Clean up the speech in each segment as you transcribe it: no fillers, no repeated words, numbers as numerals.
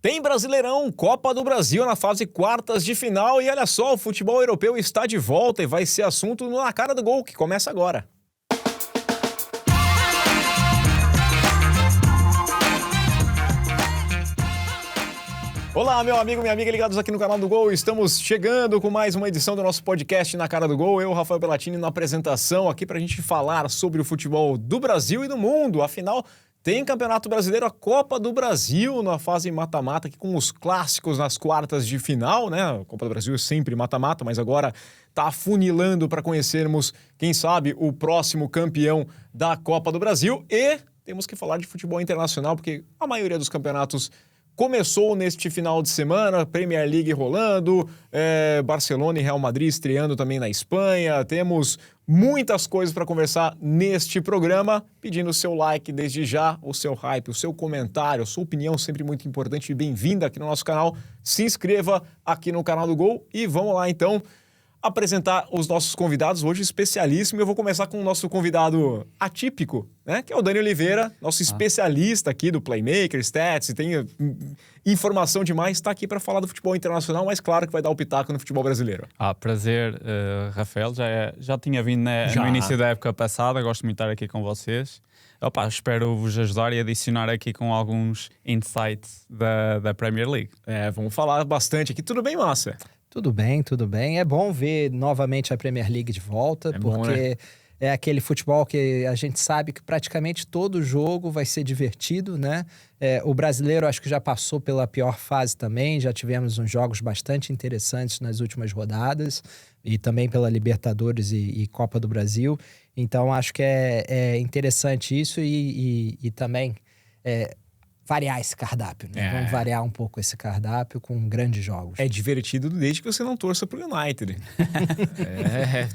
Tem Brasileirão, Copa do Brasil na fase quartas de final e olha só, o futebol europeu está de volta e vai ser assunto no Na Cara do Gol, que começa agora. Olá, meu amigo, minha amiga ligados aqui no canal do Gol. Estamos chegando com mais uma edição do nosso podcast Na Cara do Gol. Eu, Rafael Bellatini, na apresentação aqui para a gente falar sobre o futebol do Brasil e do mundo. Afinal, tem Campeonato Brasileiro, a Copa do Brasil na fase mata-mata, aqui com os clássicos nas quartas de final, né? A Copa do Brasil é sempre mata-mata, mas agora está afunilando para conhecermos, quem sabe, o próximo campeão da Copa do Brasil. E temos que falar de futebol internacional, porque a maioria dos campeonatos começou neste final de semana, Premier League rolando, Barcelona e Real Madrid estreando também na Espanha. Temos muitas coisas para conversar neste programa, pedindo o seu like desde já, o seu hype, o seu comentário, a sua opinião sempre muito importante e bem-vinda aqui no nosso canal. Se inscreva aqui no canal do Gol e vamos lá então apresentar os nossos convidados, hoje especialíssimo. Eu vou começar com o nosso convidado atípico, né? Que é o Dani Oliveira, nosso especialista aqui do Playmaker, Stats, tem informação demais, está aqui para falar do futebol internacional, mas claro que vai dar o pitaco no futebol brasileiro. Prazer, Rafael, já tinha vindo no início da época passada, gosto muito de estar aqui com vocês. Espero vos ajudar e adicionar aqui com alguns insights da Premier League. Vamos falar bastante aqui. Tudo bem, Massa? Tudo bem, tudo bem. É bom ver novamente a Premier League de volta, porque bom, né? É aquele futebol que a gente sabe que praticamente todo jogo vai ser divertido, né? O brasileiro acho que já passou pela pior fase também, já tivemos uns jogos bastante interessantes nas últimas rodadas e também pela Libertadores e Copa do Brasil. Então acho que é interessante isso e também variar esse cardápio, né? Vamos variar um pouco esse cardápio com grandes jogos. É divertido desde que você não torça pro United.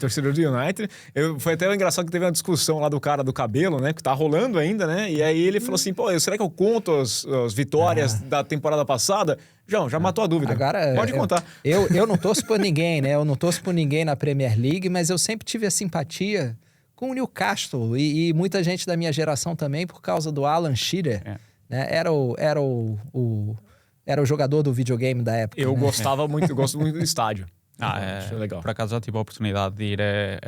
Torcedor do United. Foi até engraçado que teve uma discussão lá do cara do cabelo, né? Que tá rolando ainda, né? E aí ele falou assim, será que eu conto as vitórias da temporada passada? João, já matou a dúvida. Agora, pode contar. Eu não torço por ninguém, né? Eu não torço por ninguém na Premier League, mas eu sempre tive a simpatia com o Newcastle e muita gente da minha geração também por causa do Alan Shearer. Né? Era o jogador do videogame da época. Eu né? gosto muito do estádio. Acho legal. Por acaso já tive a oportunidade de ir,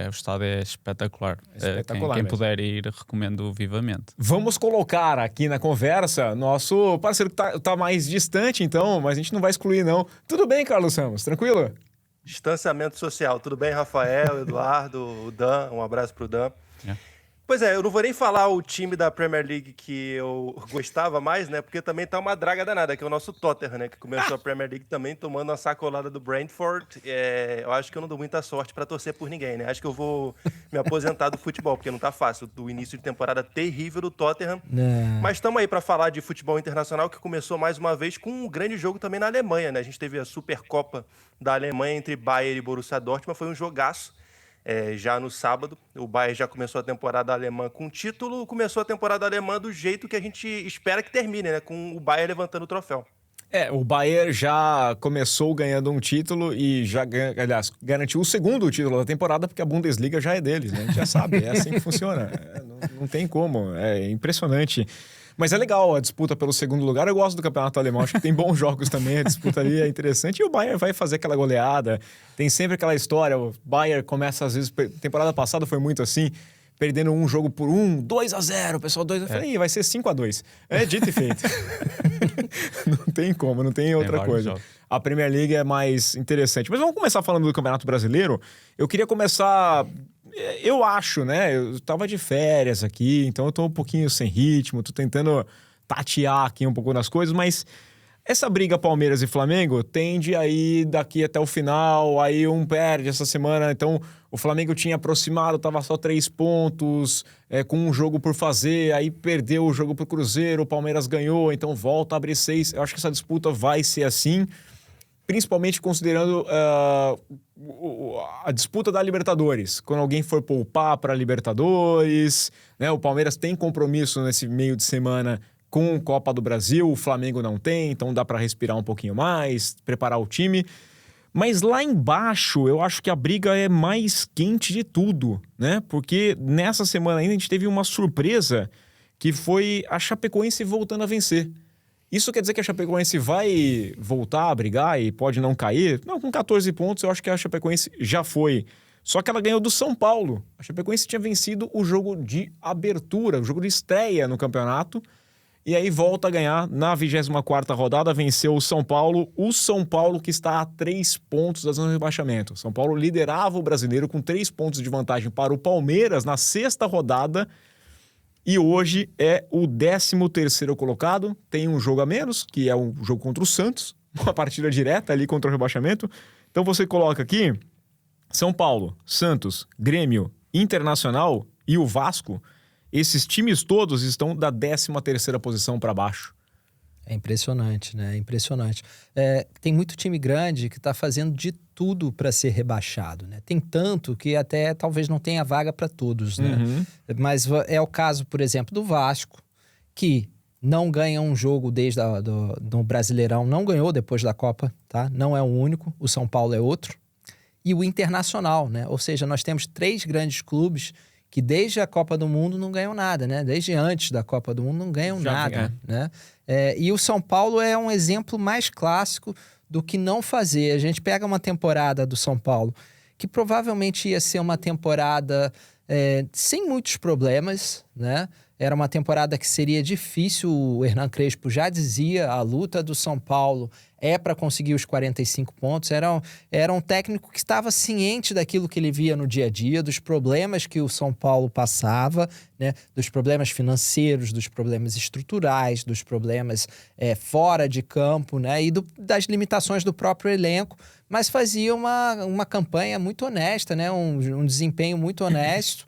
o estádio é espetacular. Quem Espetacular puder ir, recomendo vivamente. Vamos colocar aqui na conversa nosso parceiro que tá mais distante, então, mas a gente não vai excluir, não. Tudo bem, Carlos Ramos? Tranquilo? Distanciamento social. Tudo bem, Rafael, Eduardo, o Dan? Um abraço pro Dan. Pois eu não vou nem falar o time da Premier League que eu gostava mais, né? Porque também tá uma draga danada, que é o nosso Tottenham, né? Que começou a Premier League também tomando uma sacolada do Brentford. Eu acho que eu não dou muita sorte pra torcer por ninguém, né? Acho que eu vou me aposentar do futebol, porque não tá fácil. Do início de temporada terrível do Tottenham. Mas estamos aí pra falar de futebol internacional, que começou mais uma vez com um grande jogo também na Alemanha, né? A gente teve a Supercopa da Alemanha entre Bayern e Borussia Dortmund, foi um jogaço. Já no sábado, o Bayern já começou a temporada alemã com título, começou a temporada alemã do jeito que a gente espera que termine, né? Com o Bayern levantando o troféu. O Bayern já começou ganhando um título e já, aliás, garantiu o segundo título da temporada, porque a Bundesliga já é deles, né? A gente já sabe, é assim que funciona. Não tem como, é impressionante. Mas é legal a disputa pelo segundo lugar. Eu gosto do campeonato alemão, acho que tem bons jogos também, a disputa ali é interessante. E o Bayern vai fazer aquela goleada. Tem sempre aquela história, o Bayern começa às vezes, temporada passada foi muito assim, perdendo um jogo por 2-0, o pessoal 2-0, eu falei, vai ser 5-2. É dito e feito. Não tem como, não tem outra coisa. Jogos. A Premier League é mais interessante. Mas vamos começar falando do Campeonato Brasileiro. Eu queria começar... Eu acho, né? Eu tava de férias aqui, então eu tô um pouquinho sem ritmo, tô tentando tatear aqui um pouco nas coisas, mas essa briga Palmeiras e Flamengo tende a ir daqui até o final, aí um perde essa semana, então o Flamengo tinha aproximado, tava só 3 pontos, com um jogo por fazer, aí perdeu o jogo pro Cruzeiro, o Palmeiras ganhou, então volta a abrir 6. Eu acho que essa disputa vai ser assim, principalmente considerando a disputa da Libertadores. Quando alguém for poupar para a Libertadores, né, o Palmeiras tem compromisso nesse meio de semana com Copa do Brasil, o Flamengo não tem, então dá para respirar um pouquinho mais, preparar o time. Mas lá embaixo, eu acho que a briga é mais quente de tudo, né? Porque nessa semana ainda a gente teve uma surpresa que foi a Chapecoense voltando a vencer. Isso quer dizer que a Chapecoense vai voltar a brigar e pode não cair? Não, com 14 pontos eu acho que a Chapecoense já foi. Só que ela ganhou do São Paulo. A Chapecoense tinha vencido o jogo de abertura, o jogo de estreia no campeonato. E aí volta a ganhar na 24ª rodada, venceu o São Paulo. O São Paulo que está a 3 pontos da zona de rebaixamento. São Paulo liderava o Brasileiro com 3 pontos de vantagem para o Palmeiras na 6ª rodada. E hoje é o 13º colocado. Tem um jogo a menos, que é um jogo contra o Santos. Uma partida direta ali contra o rebaixamento. Então você coloca aqui São Paulo, Santos, Grêmio, Internacional e o Vasco. Esses times todos estão da 13ª posição para baixo. É impressionante, né? É impressionante. Tem muito time grande que está fazendo de tudo para ser rebaixado, né? Tem tanto que até talvez não tenha vaga para todos, né? Uhum. Mas é o caso, por exemplo, do Vasco, que não ganha um jogo desde do Brasileirão, não ganhou depois da Copa, tá? Não é o único, o São Paulo é outro. E o Internacional, né? Ou seja, nós temos 3 grandes clubes que desde a Copa do Mundo não ganham nada, né? Desde antes da Copa do Mundo não ganham nada, né? E o São Paulo é um exemplo mais clássico do que não fazer. A gente pega uma temporada do São Paulo que provavelmente ia ser uma temporada sem muitos problemas, né? Era uma temporada que seria difícil, o Hernan Crespo já dizia, a luta do São Paulo é para conseguir os 45 pontos. Era um técnico que estava ciente daquilo que ele via no dia a dia, dos problemas que o São Paulo passava, né? Dos problemas financeiros, dos problemas estruturais, dos problemas fora de campo, né? E das limitações do próprio elenco, mas fazia uma campanha muito honesta, né? Um desempenho muito honesto.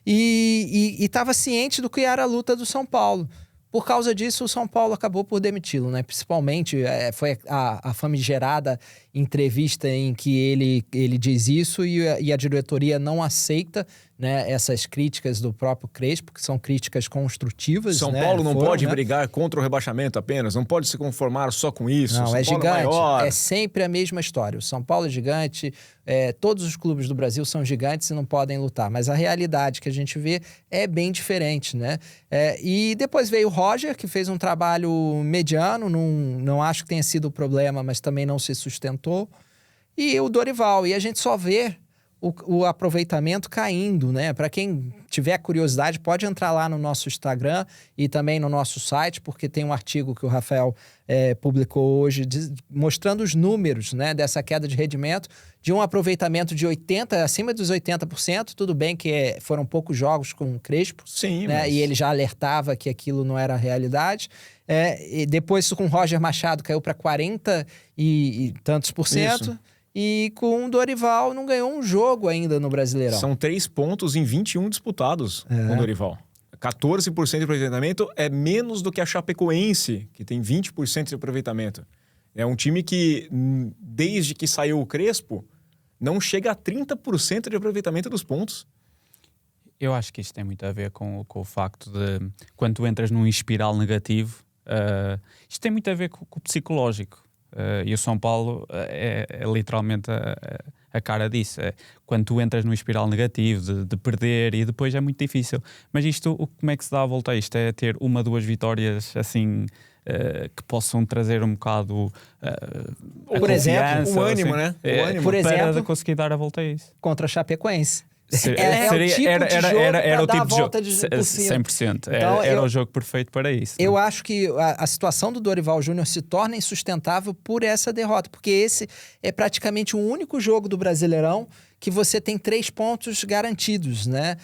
E estava ciente do que era a luta do São Paulo. Por causa disso, o São Paulo acabou por demiti-lo, né? Principalmente, foi a famigerada entrevista em que ele diz isso e a diretoria não aceita, né, essas críticas do próprio Crespo, que são críticas construtivas. São né? Paulo não pode brigar contra o rebaixamento apenas, não pode se conformar só com isso. Não, São é Paulo gigante, é sempre a mesma história. O São Paulo é gigante, todos os clubes do Brasil são gigantes e não podem lutar, mas a realidade que a gente vê é bem diferente, né? E depois veio o Roger, que fez um trabalho mediano, não acho que tenha sido o problema, mas também não se sustentou, e o Dorival, e a gente só vê o aproveitamento caindo, né? Para quem tiver curiosidade, pode entrar lá no nosso Instagram e também no nosso site, porque tem um artigo que o Rafael publicou hoje mostrando os números, né, dessa queda de rendimento, de um aproveitamento de 80%, acima dos 80%. Tudo bem que foram poucos jogos com o Crespo, sim, né? mas... E ele já alertava que aquilo não era a realidade. E depois com o Roger Machado caiu para 40 e tantos por cento. Isso. E com o Dorival não ganhou um jogo ainda no Brasileirão. São 3 pontos em 21 disputados com o Dorival. 14% de aproveitamento é menos do que a Chapecoense, que tem 20% de aproveitamento. É um time que, desde que saiu o Crespo, não chega a 30% de aproveitamento dos pontos. Eu acho que isso tem muito a ver com o facto de, quando tu entras num espiral negativo, isto tem muito a ver com o psicológico. E o São Paulo é literalmente a cara disso. Quando tu entras num espiral negativo de perder, e depois é muito difícil. Mas isto, como é que se dá a volta a isto? É ter 1 ou 2 vitórias assim que possam trazer um bocado por exemplo, o ânimo, assim, né? Por exemplo, para conseguir dar a volta a isso. Contra a Chapecoense. Era o tipo de jogo. 100%. Então, era o jogo perfeito para isso. Eu acho que a situação do Dorival Júnior se torna insustentável por essa derrota, porque esse é praticamente o único jogo do Brasileirão que você tem 3 pontos garantidos, né?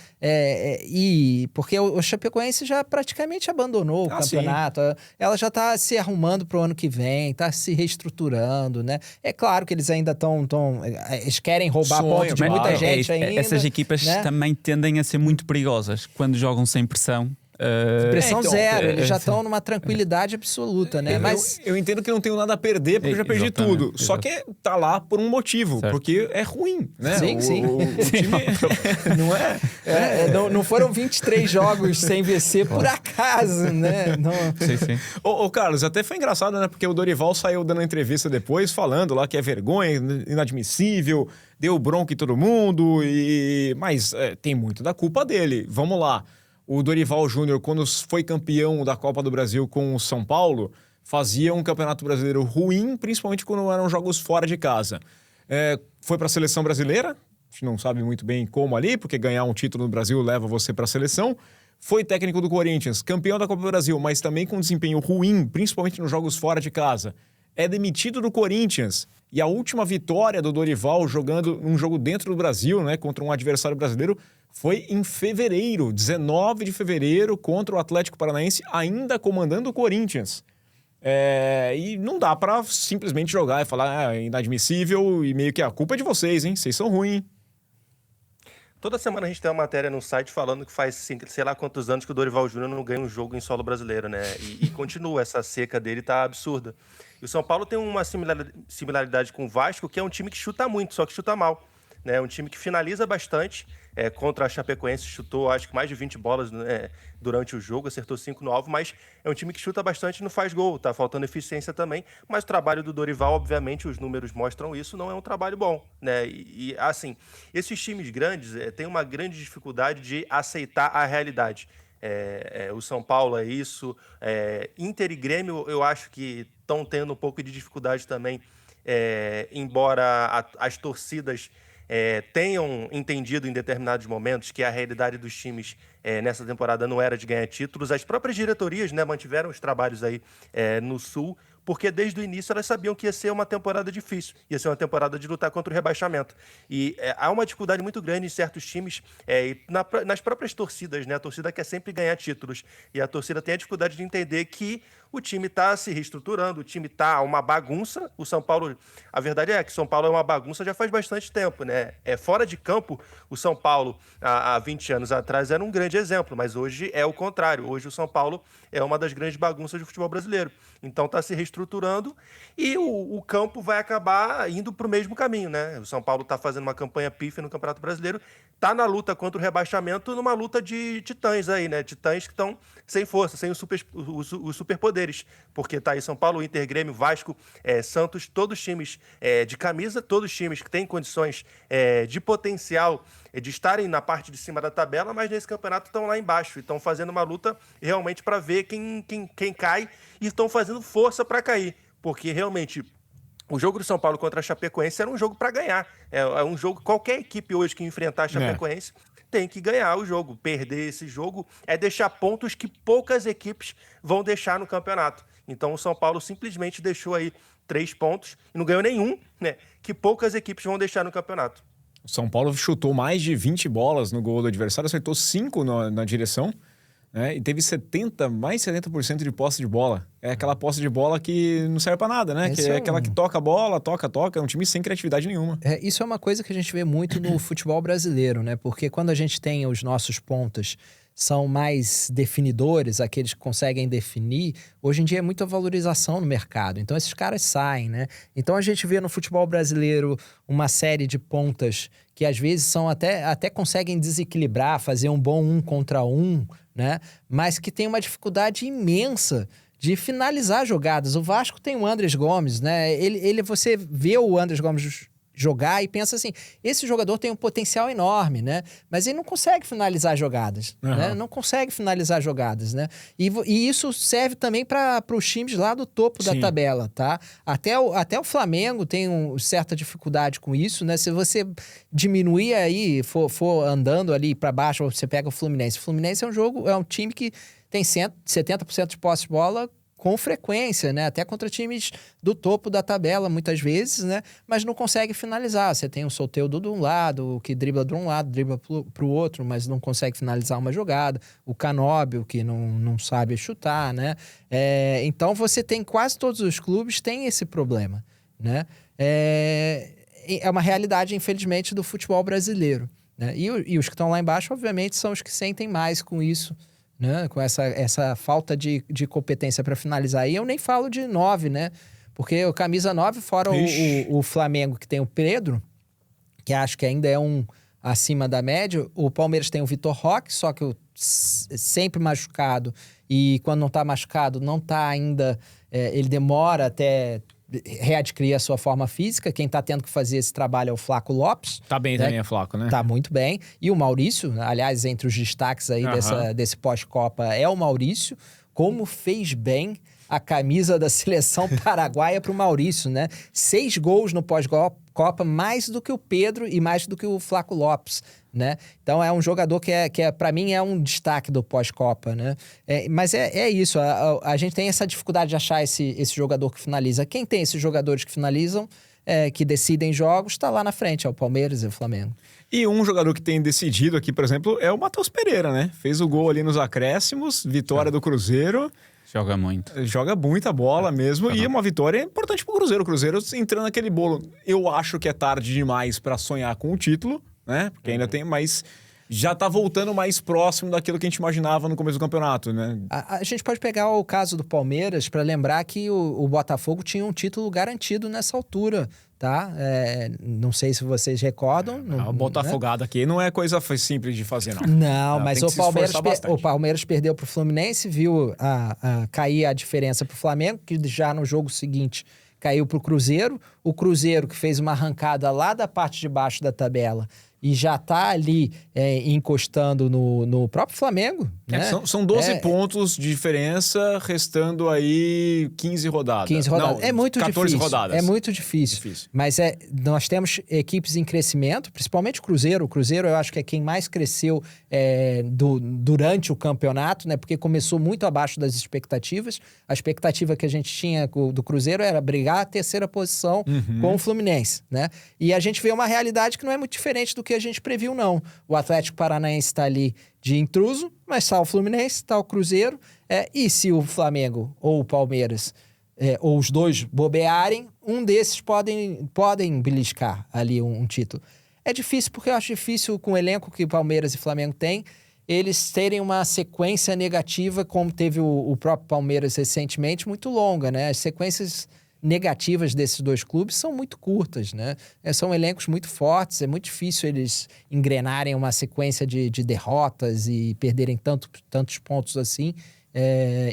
E porque o Chapecoense já praticamente abandonou o campeonato. Sim. Ela já está se arrumando para o ano que vem, está se reestruturando, né? É claro que eles ainda eles querem roubar pontos de muita gente ainda. Essas equipas, né, também tendem a ser muito perigosas quando jogam sem pressão. Pressão zero, eles já estão numa tranquilidade absoluta, né? Mas eu entendo que não tenho nada a perder, porque eu já perdi tudo. Só que tá lá por um motivo, porque é ruim, né? Sim. O time não é... Não foram 23 jogos sem vencer por acaso, né? Não... Sim. Ô, Carlos, até foi engraçado, né? Porque o Dorival saiu dando entrevista depois, falando lá que é vergonha, inadmissível, deu bronca em todo mundo, mas tem muito da culpa dele. Vamos lá. O Dorival Júnior, quando foi campeão da Copa do Brasil com o São Paulo, fazia um Campeonato Brasileiro ruim, principalmente quando eram jogos fora de casa. Foi para a seleção brasileira, a gente não sabe muito bem como ali, porque ganhar um título no Brasil leva você para a seleção. Foi técnico do Corinthians, campeão da Copa do Brasil, mas também com desempenho ruim, principalmente nos jogos fora de casa. É demitido do Corinthians. E a última vitória do Dorival jogando um jogo dentro do Brasil, né, contra um adversário brasileiro, foi em fevereiro, 19 de fevereiro, contra o Atlético Paranaense, ainda comandando o Corinthians. E não dá pra simplesmente jogar e falar é inadmissível e meio que a culpa é de vocês, hein? Vocês são ruins. Toda semana a gente tem uma matéria no site falando que faz sei lá quantos anos que o Dorival Júnior não ganha um jogo em solo brasileiro, né? E continua, essa seca dele tá absurda. E o São Paulo tem uma similaridade com o Vasco, que é um time que chuta muito, só que chuta mal. É um time que finaliza bastante. Contra a Chapecoense chutou acho que mais de 20 bolas durante o jogo, acertou 5 no alvo, mas é um time que chuta bastante e não faz gol, tá faltando eficiência também, mas o trabalho do Dorival, obviamente, os números mostram isso, não é um trabalho bom, né? E assim, esses times grandes têm uma grande dificuldade de aceitar a realidade. O São Paulo é isso, Inter e Grêmio eu acho que estão tendo um pouco de dificuldade também, embora as torcidas tenham entendido em determinados momentos que a realidade dos times nessa temporada não era de ganhar títulos. As próprias diretorias, né, mantiveram os trabalhos aí no Sul, porque desde o início elas sabiam que ia ser uma temporada difícil, ia ser uma temporada de lutar contra o rebaixamento. E há uma dificuldade muito grande em certos times, e nas próprias torcidas, né? A torcida quer sempre ganhar títulos, e a torcida tem a dificuldade de entender que o time está se reestruturando, o time está uma bagunça. O São Paulo, a verdade é que o São Paulo é uma bagunça já faz bastante tempo, né? Fora de campo, o São Paulo, há 20 anos atrás, era um grande exemplo, mas hoje é o contrário. Hoje o São Paulo é uma das grandes bagunças do futebol brasileiro. Então está se reestruturando e o campo vai acabar indo para o mesmo caminho, né? O São Paulo está fazendo uma campanha pífia no Campeonato Brasileiro, está na luta contra o rebaixamento, numa luta de titãs aí, né? Titãs que estão sem força, sem os superpoderes, porque tá aí São Paulo, Inter, Grêmio, Vasco, Santos, todos times de camisa, todos times que têm condições de potencial de estarem na parte de cima da tabela, mas nesse campeonato estão lá embaixo, e estão fazendo uma luta realmente para ver quem cai, e estão fazendo força para cair, porque realmente o jogo do São Paulo contra a Chapecoense era um jogo para ganhar. É um jogo, qualquer equipe hoje que enfrentar a Chapecoense tem que ganhar o jogo. Perder esse jogo é deixar pontos que poucas equipes vão deixar no campeonato. Então o São Paulo simplesmente deixou aí 3 pontos e não ganhou nenhum, né? Que poucas equipes vão deixar no campeonato. O São Paulo chutou mais de 20 bolas no gol do adversário, acertou 5 na direção, né? E teve mais de 70% de posse de bola. É aquela posse de bola que não serve pra nada, né? Que é aquela que toca a bola, toca. É um time sem criatividade nenhuma. Isso é uma coisa que a gente vê muito no futebol brasileiro, né? Porque quando a gente tem os nossos pontas são mais definidores, aqueles que conseguem definir, hoje em dia é muita valorização no mercado. Então esses caras saem, né? Então a gente vê no futebol brasileiro uma série de pontas que às vezes são até conseguem desequilibrar, fazer um bom 1 contra 1, né? Mas que tem uma dificuldade imensa de finalizar jogadas. O Vasco tem o Andrés Gomes, né? Você vê o Andrés Gomes jogar e pensa assim, esse jogador tem um potencial enorme, né? Mas ele não consegue finalizar jogadas, né? Não consegue finalizar jogadas, né? E isso serve também para os times lá do topo da tabela, tá? Até o Flamengo tem certa dificuldade com isso, né? Se você diminuir aí, for andando ali para baixo, você pega o Fluminense. O Fluminense é um time que tem 70% de posse de bola com frequência, né? Até contra times do topo da tabela, muitas vezes, né? Mas não consegue finalizar. Você tem o Soteldo de um lado, que dribla de um lado, dribla para o outro, mas não consegue finalizar uma jogada. O Canóbio, que não sabe chutar, né? Então, você tem quase todos os clubes têm esse problema, né? É uma realidade, infelizmente, do futebol brasileiro, né? E os que estão lá embaixo, obviamente, são os que sentem mais com isso, né? Com essa falta de competência para finalizar. E eu nem falo de 9, né? Porque o camisa 9, fora o Flamengo, que tem o Pedro, que acho que ainda é acima da média. O Palmeiras tem o Vitor Roque, só que sempre machucado. E quando não tá machucado, não tá ainda... ele demora até readquirir a sua forma física. Quem tá tendo que fazer esse trabalho é o Flaco Lopes. Tá bem, né? Também é Flaco, né? Tá muito bem. E o Maurício, aliás, entre os desse pós-Copa, é o Maurício. Como fez bem, a camisa da seleção paraguaia para o Maurício, né? 6 gols no pós-Copa, mais do que o Pedro e mais do que o Flaco Lopes, né? Então é um jogador que para mim é um destaque do pós-Copa, né? Mas é isso, a gente tem essa dificuldade de achar esse jogador que finaliza. Quem tem esses jogadores que finalizam, que decidem jogos, está lá na frente, é o Palmeiras e o Flamengo. E um jogador que tem decidido aqui, por exemplo, é o Matheus Pereira, né? Fez o gol ali nos acréscimos, vitória do Cruzeiro. Joga muito. Joga muita bola mesmo, e uma vitória importante pro Cruzeiro. O Cruzeiro entrando naquele bolo. Eu acho que é tarde demais para sonhar com o título, né? Porque ainda tem, mas já tá voltando mais próximo daquilo que a gente imaginava no começo do campeonato, né? A gente pode pegar o caso do Palmeiras para lembrar que o Botafogo tinha um título garantido nessa altura, tá? Não sei se vocês recordam. A Botafogada aqui não é coisa simples de fazer, não. Não, mas o Palmeiras perdeu pro Fluminense, viu cair a diferença pro Flamengo, que já no jogo seguinte caiu pro Cruzeiro. O Cruzeiro, que fez uma arrancada lá da parte de baixo da tabela e já tá ali encostando no próprio Flamengo. Né? São 12 pontos de diferença, restando aí 15 rodadas. 15 rodadas. Não, é muito 14 difícil. rodadas. É muito difícil. Mas nós temos equipes em crescimento, principalmente o Cruzeiro. O Cruzeiro eu acho que é quem mais cresceu durante o campeonato, né? Porque começou muito abaixo das expectativas. A expectativa que a gente tinha do Cruzeiro era brigar a terceira posição com o Fluminense, né? E a gente vê uma realidade que não é muito diferente do que a gente previu, não. O Atlético Paranaense está ali de intruso, mas está o Fluminense, está o Cruzeiro. E se o Flamengo ou o Palmeiras, ou os dois bobearem, um desses podem beliscar ali um título. É difícil, porque eu acho difícil, com o elenco que Palmeiras e Flamengo têm, eles terem uma sequência negativa, como teve o próprio Palmeiras recentemente, muito longa, né? As sequências negativas desses dois clubes são muito curtas, né? São elencos muito fortes, é muito difícil eles engrenarem uma sequência de derrotas e perderem tantos pontos assim,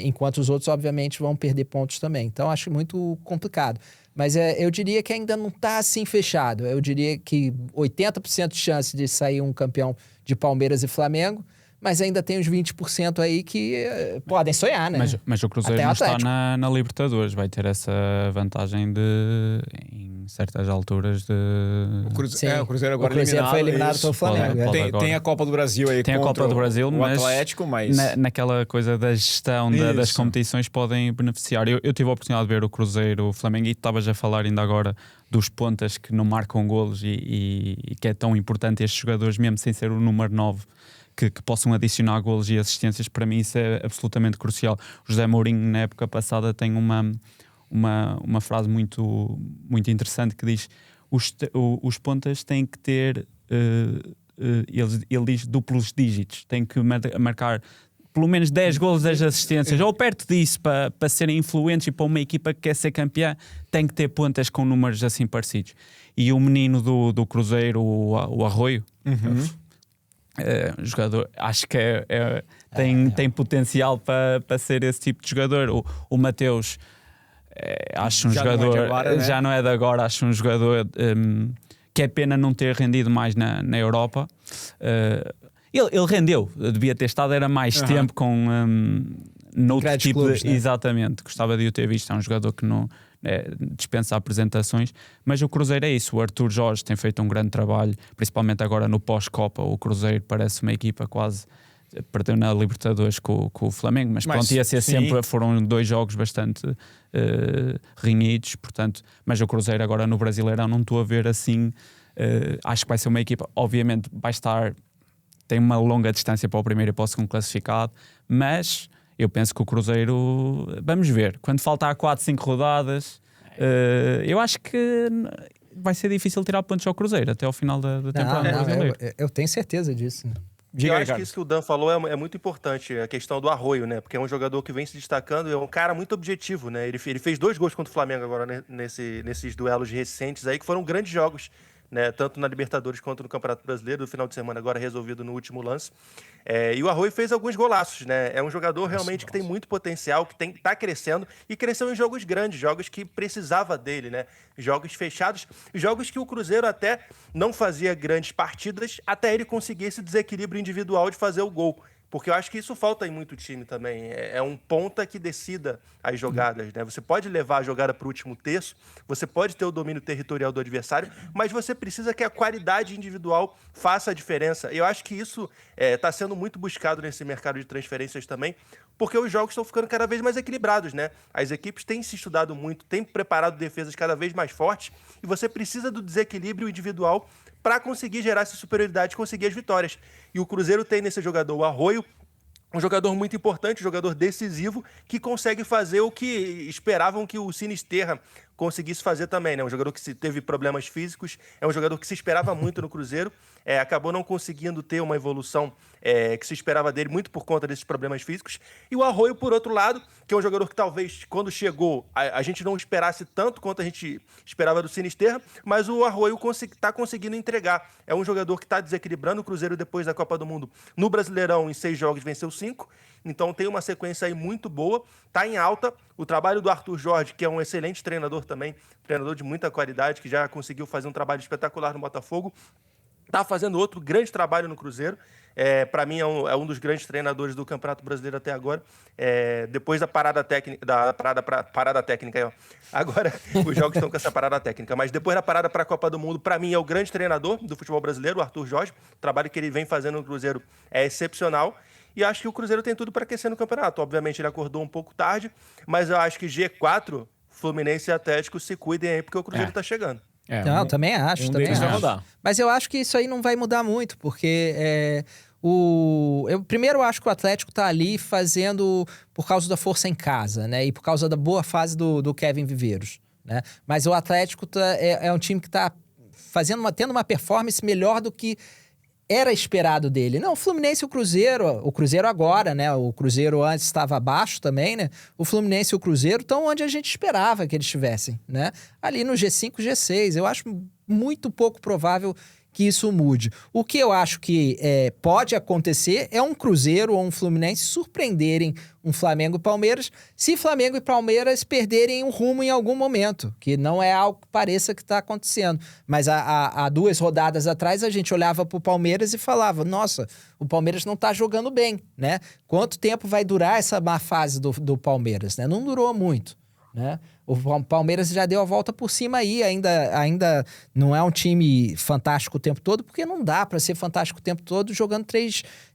enquanto os outros, obviamente, vão perder pontos também. Então, acho muito complicado. Mas eu diria que ainda não está assim fechado. Eu diria que 80% de chance de sair um campeão de Palmeiras e Flamengo, mas ainda tem uns 20% aí que podem sonhar, né? Mas o Cruzeiro não está na Libertadores, vai ter essa vantagem em certas alturas de... O Cruzeiro agora foi eliminado pelo Flamengo. Tem a Copa do Brasil aí tem a Copa do Brasil, mas Atlético, mas... naquela coisa da gestão das competições podem beneficiar. Eu tive a oportunidade de ver o Cruzeiro, o Flamengo, e estavas a falar ainda agora dos pontas que não marcam golos e que é tão importante estes jogadores, mesmo sem ser o número 9, que possam adicionar golos e assistências. Para mim isso é absolutamente crucial. O José Mourinho, na época passada, tem uma frase muito, muito interessante que diz: os pontas têm que ter, ele diz, duplos dígitos, têm que marcar pelo menos 10 golos, 10 assistências, ou perto disso, para serem influentes, e para uma equipa que quer ser campeã tem que ter pontas com números assim parecidos. E o menino do Cruzeiro, o Arroio, jogador, acho que tem potencial para ser esse tipo de jogador. O Mateus, acho um jogador, já não é de agora, acho um jogador que é pena não ter rendido mais na Europa. Ele rendeu, devia ter estado, era mais tempo com noutro tipo clubes, de... Né? Exatamente, gostava de o ter visto. É um jogador que não dispensa apresentações, mas o Cruzeiro é isso. O Arthur Jorge tem feito um grande trabalho, principalmente agora no pós-Copa. O Cruzeiro parece uma equipa quase... Perdeu na Libertadores com o Flamengo, mas pronto, ia ser sempre, foram 2 jogos bastante renhidos, portanto, mas o Cruzeiro agora no Brasileirão não estou a ver assim. Acho que vai ser uma equipa, obviamente vai estar, tem uma longa distância para o primeiro e para o segundo classificado, mas eu penso que o Cruzeiro, vamos ver, quando faltar 4, 5 rodadas, eu acho que vai ser difícil tirar pontos ao Cruzeiro até ao final da temporada brasileira. Eu tenho certeza disso, né? Eu acho que isso que o Dan falou é muito importante, a questão do Arroio, né? Porque é um jogador que vem se destacando, é um cara muito objetivo, né? Ele fez 2 gols contra o Flamengo agora, né? Nesses duelos recentes aí, que foram grandes jogos, né? Tanto na Libertadores quanto no Campeonato Brasileiro, no final de semana agora resolvido no último lance. E o Arroio fez alguns golaços, né? É um jogador realmente que tem muito potencial, que tá crescendo e cresceu em jogos grandes, jogos que precisava dele, né? Jogos fechados, jogos que o Cruzeiro até não fazia grandes partidas, até ele conseguir esse desequilíbrio individual de fazer o gol. Porque eu acho que isso falta em muito time também. É um ponta que decida as jogadas, né? Você pode levar a jogada para o último terço, você pode ter o domínio territorial do adversário, mas você precisa que a qualidade individual faça a diferença. E eu acho que isso está sendo muito buscado nesse mercado de transferências também, porque os jogos estão ficando cada vez mais equilibrados, né? As equipes têm se estudado muito, têm preparado defesas cada vez mais fortes, e você precisa do desequilíbrio individual para conseguir gerar essa superioridade e conseguir as vitórias. E o Cruzeiro tem nesse jogador o Arroio, um jogador muito importante, um jogador decisivo, que consegue fazer o que esperavam que o Sinisterra conseguisse fazer também, né? Um jogador que teve problemas físicos, é um jogador que se esperava muito no Cruzeiro, acabou não conseguindo ter uma evolução que se esperava dele, muito por conta desses problemas físicos. E o Arroio, por outro lado, que é um jogador que talvez, quando chegou, a gente não esperasse tanto quanto a gente esperava do Sinisterra, mas o Arroio está conseguindo entregar. É um jogador que está desequilibrando o Cruzeiro depois da Copa do Mundo. No Brasileirão, em 6 jogos, venceu 5. Então tem uma sequência aí muito boa, está em alta. O trabalho do Arthur Jorge, que é um excelente treinador também, treinador de muita qualidade, que já conseguiu fazer um trabalho espetacular no Botafogo, está fazendo outro grande trabalho no Cruzeiro. Para mim, é um dos grandes treinadores do Campeonato Brasileiro até agora. Depois da parada técnica. Parada técnica aí, ó. Agora, os jogos estão com essa parada técnica. Mas depois da parada para a Copa do Mundo, para mim, é o grande treinador do futebol brasileiro, o Arthur Jorge. O trabalho que ele vem fazendo no Cruzeiro é excepcional. E acho que o Cruzeiro tem tudo para aquecer no campeonato. Obviamente, ele acordou um pouco tarde, mas eu acho que G4, Fluminense e Atlético se cuidem aí, porque o Cruzeiro está chegando. Não, também acho. Também deles vai acho. mudar. Mas eu acho que isso aí não vai mudar muito, porque eu primeiro acho que o Atlético tá ali fazendo por causa da força em casa, né? E por causa da boa fase do Kevin Viveiros, né? Mas o Atlético é um time que tá tendo uma performance melhor do que era esperado dele. Não, o Fluminense e o Cruzeiro agora, né? O Cruzeiro antes estava abaixo também, né? O Fluminense e o Cruzeiro estão onde a gente esperava que eles estivessem, né? Ali no G5, G6. Eu acho muito pouco provável que isso mude. O que eu acho que pode acontecer é um Cruzeiro ou um Fluminense surpreenderem um Flamengo e Palmeiras, se Flamengo e Palmeiras perderem o rumo em algum momento, que não é algo que pareça que está acontecendo. Mas há 2 rodadas atrás a gente olhava para o Palmeiras e falava, nossa, o Palmeiras não está jogando bem, né? Quanto tempo vai durar essa má fase do Palmeiras, né? Não durou muito, né? O Palmeiras já deu a volta por cima aí, ainda não é um time fantástico o tempo todo, porque não dá para ser fantástico o tempo todo jogando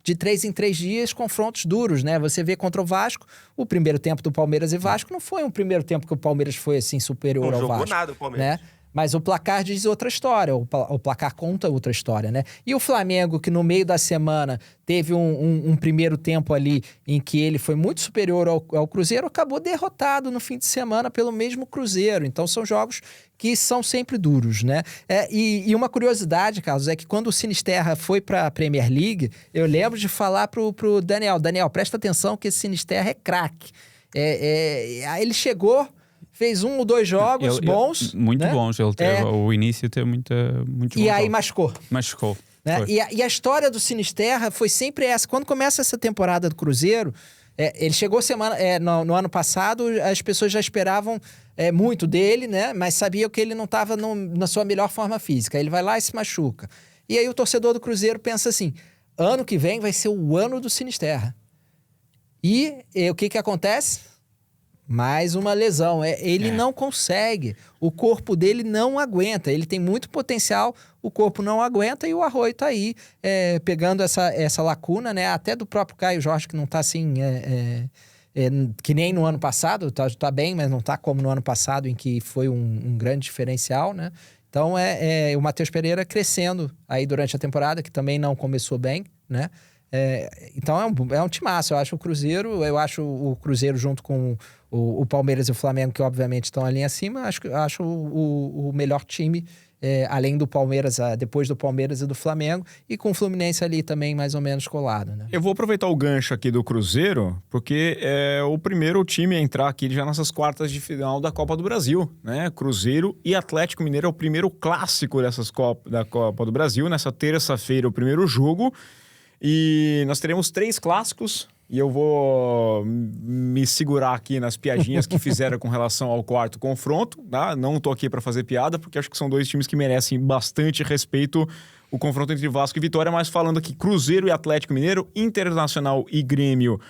de 3 em 3 dias, confrontos duros, né? Você vê contra o Vasco, o primeiro tempo do Palmeiras e Vasco não foi um primeiro tempo que o Palmeiras foi assim superior ao Vasco. Não jogou nada o Palmeiras. Né? Mas o placar diz outra história, o placar conta outra história, né? E o Flamengo, que no meio da semana teve um primeiro tempo ali em que ele foi muito superior ao Cruzeiro, acabou derrotado no fim de semana pelo mesmo Cruzeiro. Então são jogos que são sempre duros, né? E uma curiosidade, Carlos, é que quando o Sinisterra foi para a Premier League, eu lembro de falar pro Daniel, presta atenção que esse Sinisterra é craque. Aí ele chegou... Fez 1 ou 2 jogos bons. Muito né? bons. Ele teve o início teve muito E bom aí jogo. machucou. Machucou. Né? E a história do Sinisterra foi sempre essa. Quando começa essa temporada do Cruzeiro, ele chegou no ano passado, as pessoas já esperavam muito dele, né? Mas sabiam que ele não estava na sua melhor forma física. Ele vai lá e se machuca. E aí o torcedor do Cruzeiro pensa assim, ano que vem vai ser o ano do Sinisterra. E o que acontece? Mais uma lesão. Ele não consegue. O corpo dele não aguenta. Ele tem muito potencial, o corpo não aguenta e o Arroio tá aí pegando essa lacuna, né? Até do próprio Caio Jorge, que não tá assim... que nem no ano passado, tá bem, mas não tá como no ano passado, em que foi um grande diferencial, né? Então, o Matheus Pereira crescendo aí durante a temporada, que também não começou bem, né? Então, é um timaço. Eu acho o Cruzeiro junto com o Palmeiras e o Flamengo, que obviamente estão ali acima, acho o melhor time, além do Palmeiras, depois do Palmeiras e do Flamengo, e com o Fluminense ali também mais ou menos colado, né? Eu vou aproveitar o gancho aqui do Cruzeiro, porque é o primeiro time a entrar aqui já nessas quartas de final da Copa do Brasil, né? Cruzeiro e Atlético Mineiro é o primeiro clássico da Copa do Brasil. Nessa terça-feira, o primeiro jogo. E nós teremos 3 clássicos, e eu vou me segurar aqui nas piadinhas que fizeram com relação ao quarto confronto, tá? Não tô aqui para fazer piada, porque acho que são 2 times que merecem bastante respeito o confronto entre Vasco e Vitória, mas falando aqui Cruzeiro e Atlético Mineiro, Internacional e Grêmio,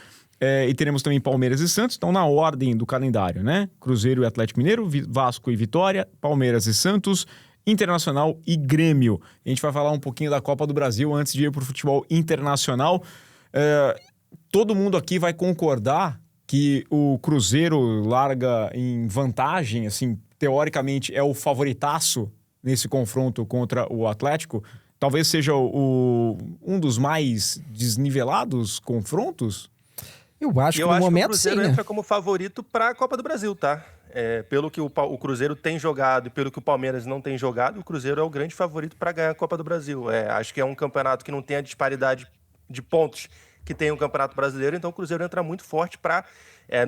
e teremos também Palmeiras e Santos, então na ordem do calendário, né? Cruzeiro e Atlético Mineiro, Vasco e Vitória, Palmeiras e Santos, Internacional e Grêmio. A gente vai falar um pouquinho da Copa do Brasil antes de ir para o futebol internacional. Todo mundo aqui vai concordar que o Cruzeiro larga em vantagem, assim, teoricamente é o favoritaço nesse confronto contra o Atlético. Talvez seja um dos mais desnivelados confrontos. Eu acho que no momento, que o Cruzeiro sim, entra como favorito para a Copa do Brasil, tá? Pelo que o Cruzeiro tem jogado e pelo que o Palmeiras não tem jogado, o Cruzeiro é o grande favorito para ganhar a Copa do Brasil. Acho que é um campeonato que não tem a disparidade de pontos que tem o Campeonato Brasileiro, então o Cruzeiro entra muito forte para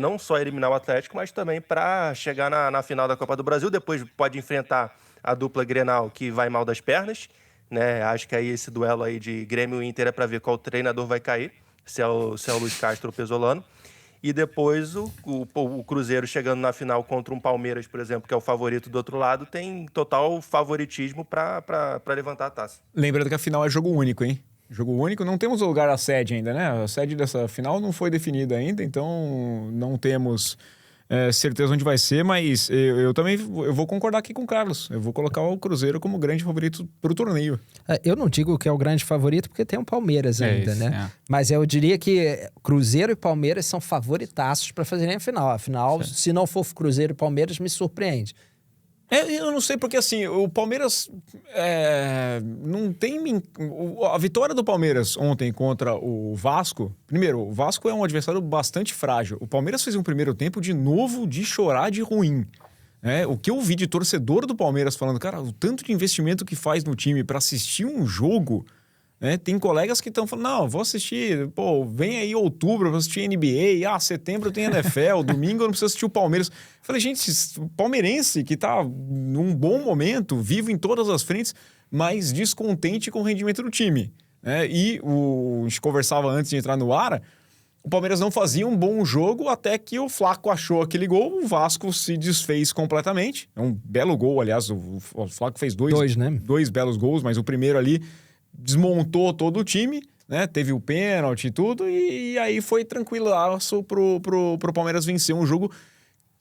não só eliminar o Atlético, mas também para chegar na final da Copa do Brasil. Depois pode enfrentar a dupla Grenal, que vai mal das pernas, né? Acho que aí esse duelo aí de Grêmio e Inter é para ver qual treinador vai cair, se é o Luiz Castro ou o Pesolano. E depois o Cruzeiro chegando na final contra um Palmeiras, por exemplo, que é o favorito do outro lado, tem total favoritismo para levantar a taça. Lembrando que a final é jogo único, hein? Jogo único, não temos o lugar à sede ainda, né? A sede dessa final não foi definida ainda, então não temos certeza onde vai ser, mas eu também vou concordar aqui com o Carlos. Eu vou colocar o Cruzeiro como grande favorito para o torneio. Eu não digo que é o grande favorito porque tem o Palmeiras ainda, isso, né? Mas eu diria que Cruzeiro e Palmeiras são favoritaços para fazerem a final. Afinal, se não for Cruzeiro e Palmeiras, me surpreende. Eu não sei porque, assim, o Palmeiras não tem... A vitória do Palmeiras ontem contra o Vasco... Primeiro, o Vasco é um adversário bastante frágil. O Palmeiras fez um primeiro tempo de novo de chorar de ruim. O que eu vi de torcedor do Palmeiras falando, cara, o tanto de investimento que faz no time para assistir um jogo... Tem colegas que estão falando, não, vou assistir, vem aí outubro, vou assistir NBA, setembro tem NFL, domingo eu não preciso assistir o Palmeiras. Falei, gente, o palmeirense que tá num bom momento, vivo em todas as frentes, mas descontente com o rendimento do time. A gente conversava antes de entrar no ar, o Palmeiras não fazia um bom jogo até que o Flaco achou aquele gol, o Vasco se desfez completamente. É um belo gol, aliás, o Flaco fez dois belos gols, mas o primeiro ali desmontou todo o time, né? Teve o pênalti e tudo, e aí foi tranquilaço pro Palmeiras vencer um jogo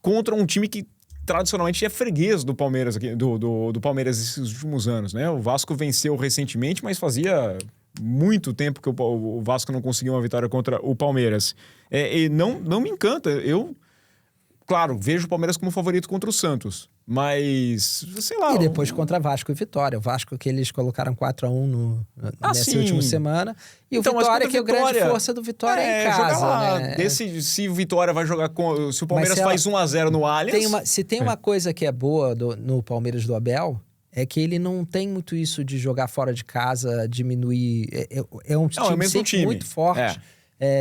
contra um time que tradicionalmente é freguês do Palmeiras aqui, do Palmeiras esses últimos anos, né? O Vasco venceu recentemente, mas fazia muito tempo que o Vasco não conseguiu uma vitória contra o Palmeiras. E não me encanta. Eu, claro, vejo o Palmeiras como favorito contra o Santos, mas, sei lá... E depois contra Vasco e Vitória. O Vasco que eles colocaram 4-1 nessa última semana. E o Vitória, que é a grande força do Vitória é em casa, lá, né? Se o Vitória vai jogar com... Se o Palmeiras faz 1-0 no Allianz... Se tem uma coisa que é boa no Palmeiras do Abel, é que ele não tem muito isso de jogar fora de casa, diminuir... É um time sempre muito forte.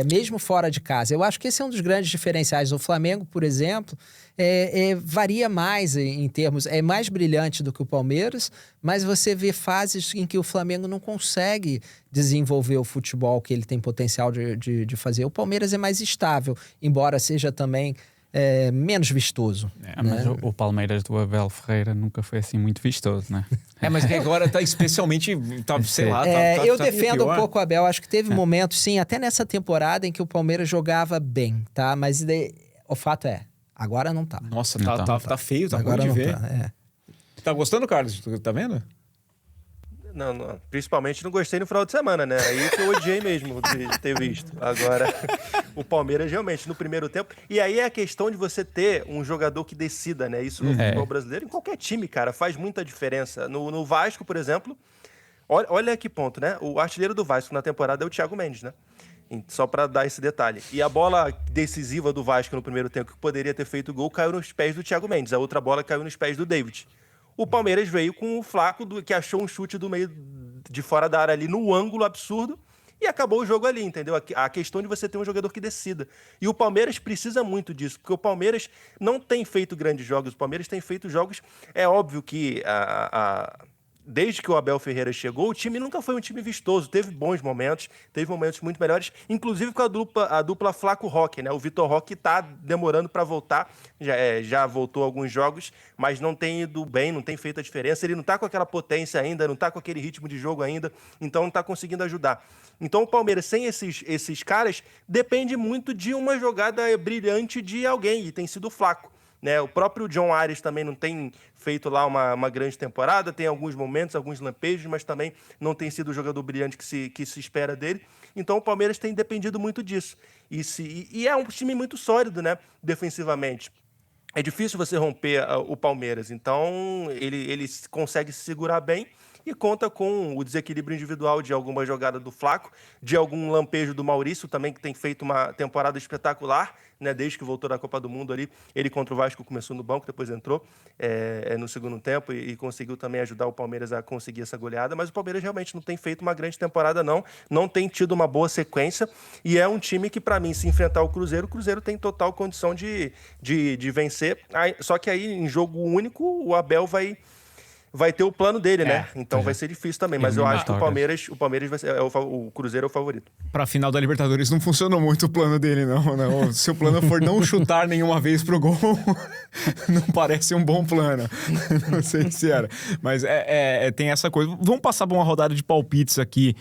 Mesmo fora de casa. Eu acho que esse é um dos grandes diferenciais. O Flamengo, por exemplo, varia mais em termos... É mais brilhante do que o Palmeiras, mas você vê fases em que o Flamengo não consegue desenvolver o futebol que ele tem potencial de fazer. O Palmeiras é mais estável, embora seja também menos vistoso. Mas o Palmeiras do Abel Ferreira nunca foi assim muito vistoso, né? Mas que agora tá especialmente, sei lá... eu defendo um pouco o Abel. Acho que teve momentos, sim, até nessa temporada em que o Palmeiras jogava bem, tá? Mas o fato agora não tá. Nossa, tá feio, tá agora ruim de ver. Tá gostando, Carlos? Tá vendo? Não, principalmente não gostei no final de semana, né? Aí que eu odiei mesmo de ter visto. Agora, o Palmeiras realmente no primeiro tempo. E aí é a questão de você ter um jogador que decida, né? Isso no futebol brasileiro, em qualquer time, cara, faz muita diferença. No Vasco, por exemplo, olha que ponto, né? O artilheiro do Vasco na temporada é o Thiago Mendes, né? Só para dar esse detalhe. E a bola decisiva do Vasco no primeiro tempo, que poderia ter feito gol, caiu nos pés do Thiago Mendes. A outra bola caiu nos pés do David. O Palmeiras veio com o Flaco, que achou um chute do meio de fora da área ali no ângulo absurdo e acabou o jogo ali, entendeu? A questão de você ter um jogador que decida. E o Palmeiras precisa muito disso, porque o Palmeiras não tem feito grandes jogos, o Palmeiras tem feito jogos... É óbvio que desde que o Abel Ferreira chegou, o time nunca foi um time vistoso. Teve bons momentos, teve momentos muito melhores, inclusive com a dupla Flaco Roque, né? O Vitor Roque tá demorando para voltar, já voltou alguns jogos, mas não tem ido bem, não tem feito a diferença. Ele não tá com aquela potência ainda, não tá com aquele ritmo de jogo ainda, então não tá conseguindo ajudar. Então o Palmeiras, sem esses caras, depende muito de uma jogada brilhante de alguém, e tem sido o Flaco. Né, o próprio John Ares também não tem feito lá uma grande temporada, tem alguns momentos, alguns lampejos, mas também não tem sido o jogador brilhante que se espera dele. Então o Palmeiras tem dependido muito disso. E é um time muito sólido, né, defensivamente. É difícil você romper o Palmeiras, então ele consegue se segurar bem e conta com o desequilíbrio individual de alguma jogada do Flaco, de algum lampejo do Maurício também, que tem feito uma temporada espetacular, né, desde que voltou da Copa do Mundo ali. Ele contra o Vasco começou no banco, depois entrou no segundo tempo e conseguiu também ajudar o Palmeiras a conseguir essa goleada, mas o Palmeiras realmente não tem feito uma grande temporada não tem tido uma boa sequência, e é um time que, para mim, se enfrentar o Cruzeiro tem total condição de vencer, só que aí em jogo único o Abel vai ter o plano dele, né? Então vai ser difícil também. Mas eu acho que o Palmeiras vai ser, o Cruzeiro é o favorito. Pra final da Libertadores não funcionou muito o plano dele, não. Se o plano for não chutar nenhuma vez pro gol, não parece um bom plano. Não sei se era. Mas tem essa coisa. Vamos passar por uma rodada de palpites aqui.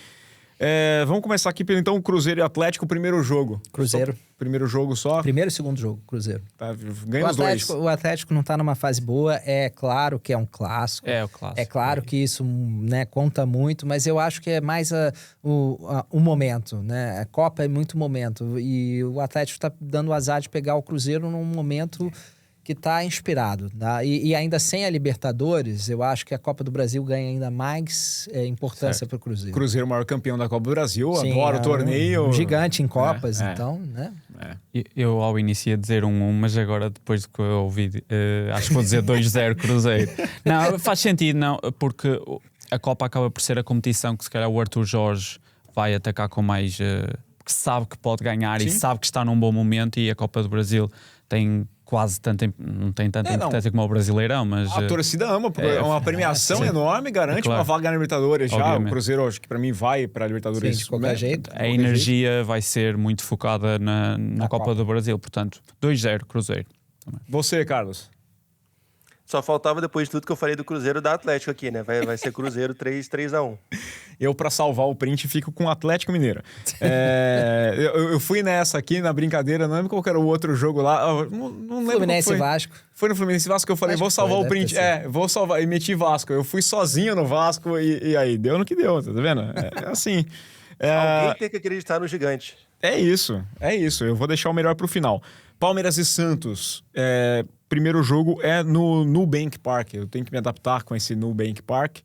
Vamos começar aqui pelo, então, Cruzeiro e Atlético, primeiro jogo. Cruzeiro. Primeiro jogo só? Primeiro e segundo jogo, Cruzeiro. Tá, ganha os dois. O Atlético não tá numa fase boa, é claro que é um clássico. É o clássico. É claro que isso, né, conta muito, mas eu acho que é mais o momento, né? A Copa é muito momento, e o Atlético tá dando o azar de pegar o Cruzeiro num momento que tá inspirado, tá? E ainda sem a Libertadores, eu acho que a Copa do Brasil ganha ainda mais importância para o Cruzeiro. Cruzeiro, o maior campeão da Copa do Brasil, adora o torneio. Um gigante em Copas, então, né? Eu ao início ia dizer 1-1, mas agora depois do que eu ouvi, acho que vou dizer 2-0 Cruzeiro. Não, faz sentido, não, porque a Copa acaba por ser a competição que se calhar o Arthur Jorge vai atacar com mais... que sabe que pode ganhar. Sim. E sabe que está num bom momento, e a Copa do Brasil tem quase não tem tanta importância como o Brasileirão, mas... A torcida ama, porque é uma premiação enorme, garante uma vaga na Libertadores. Já o Cruzeiro, acho que para mim vai para a Libertadores. Sim, de qualquer jeito. A energia vai ser muito focada na Copa do Brasil, portanto, 2-0 Cruzeiro. Também. Você, Carlos? Só faltava, depois de tudo que eu falei do Cruzeiro, da Atlético aqui, né? Vai ser Cruzeiro 3-1. Eu, para salvar o print, fico com o Atlético Mineiro. Eu fui nessa aqui, na brincadeira, não lembro qual era o outro jogo lá. Não lembro. Fluminense e Vasco. Foi no Fluminense e Vasco que eu falei, vou salvar o print. Vou salvar. E meti Vasco. Eu fui sozinho no Vasco e aí deu no que deu, tá vendo? Assim. Alguém tem que acreditar no gigante. É isso. Eu vou deixar o melhor pro final. Palmeiras e Santos. Primeiro jogo é no Nubank Park. Eu tenho que me adaptar com esse Nubank Park.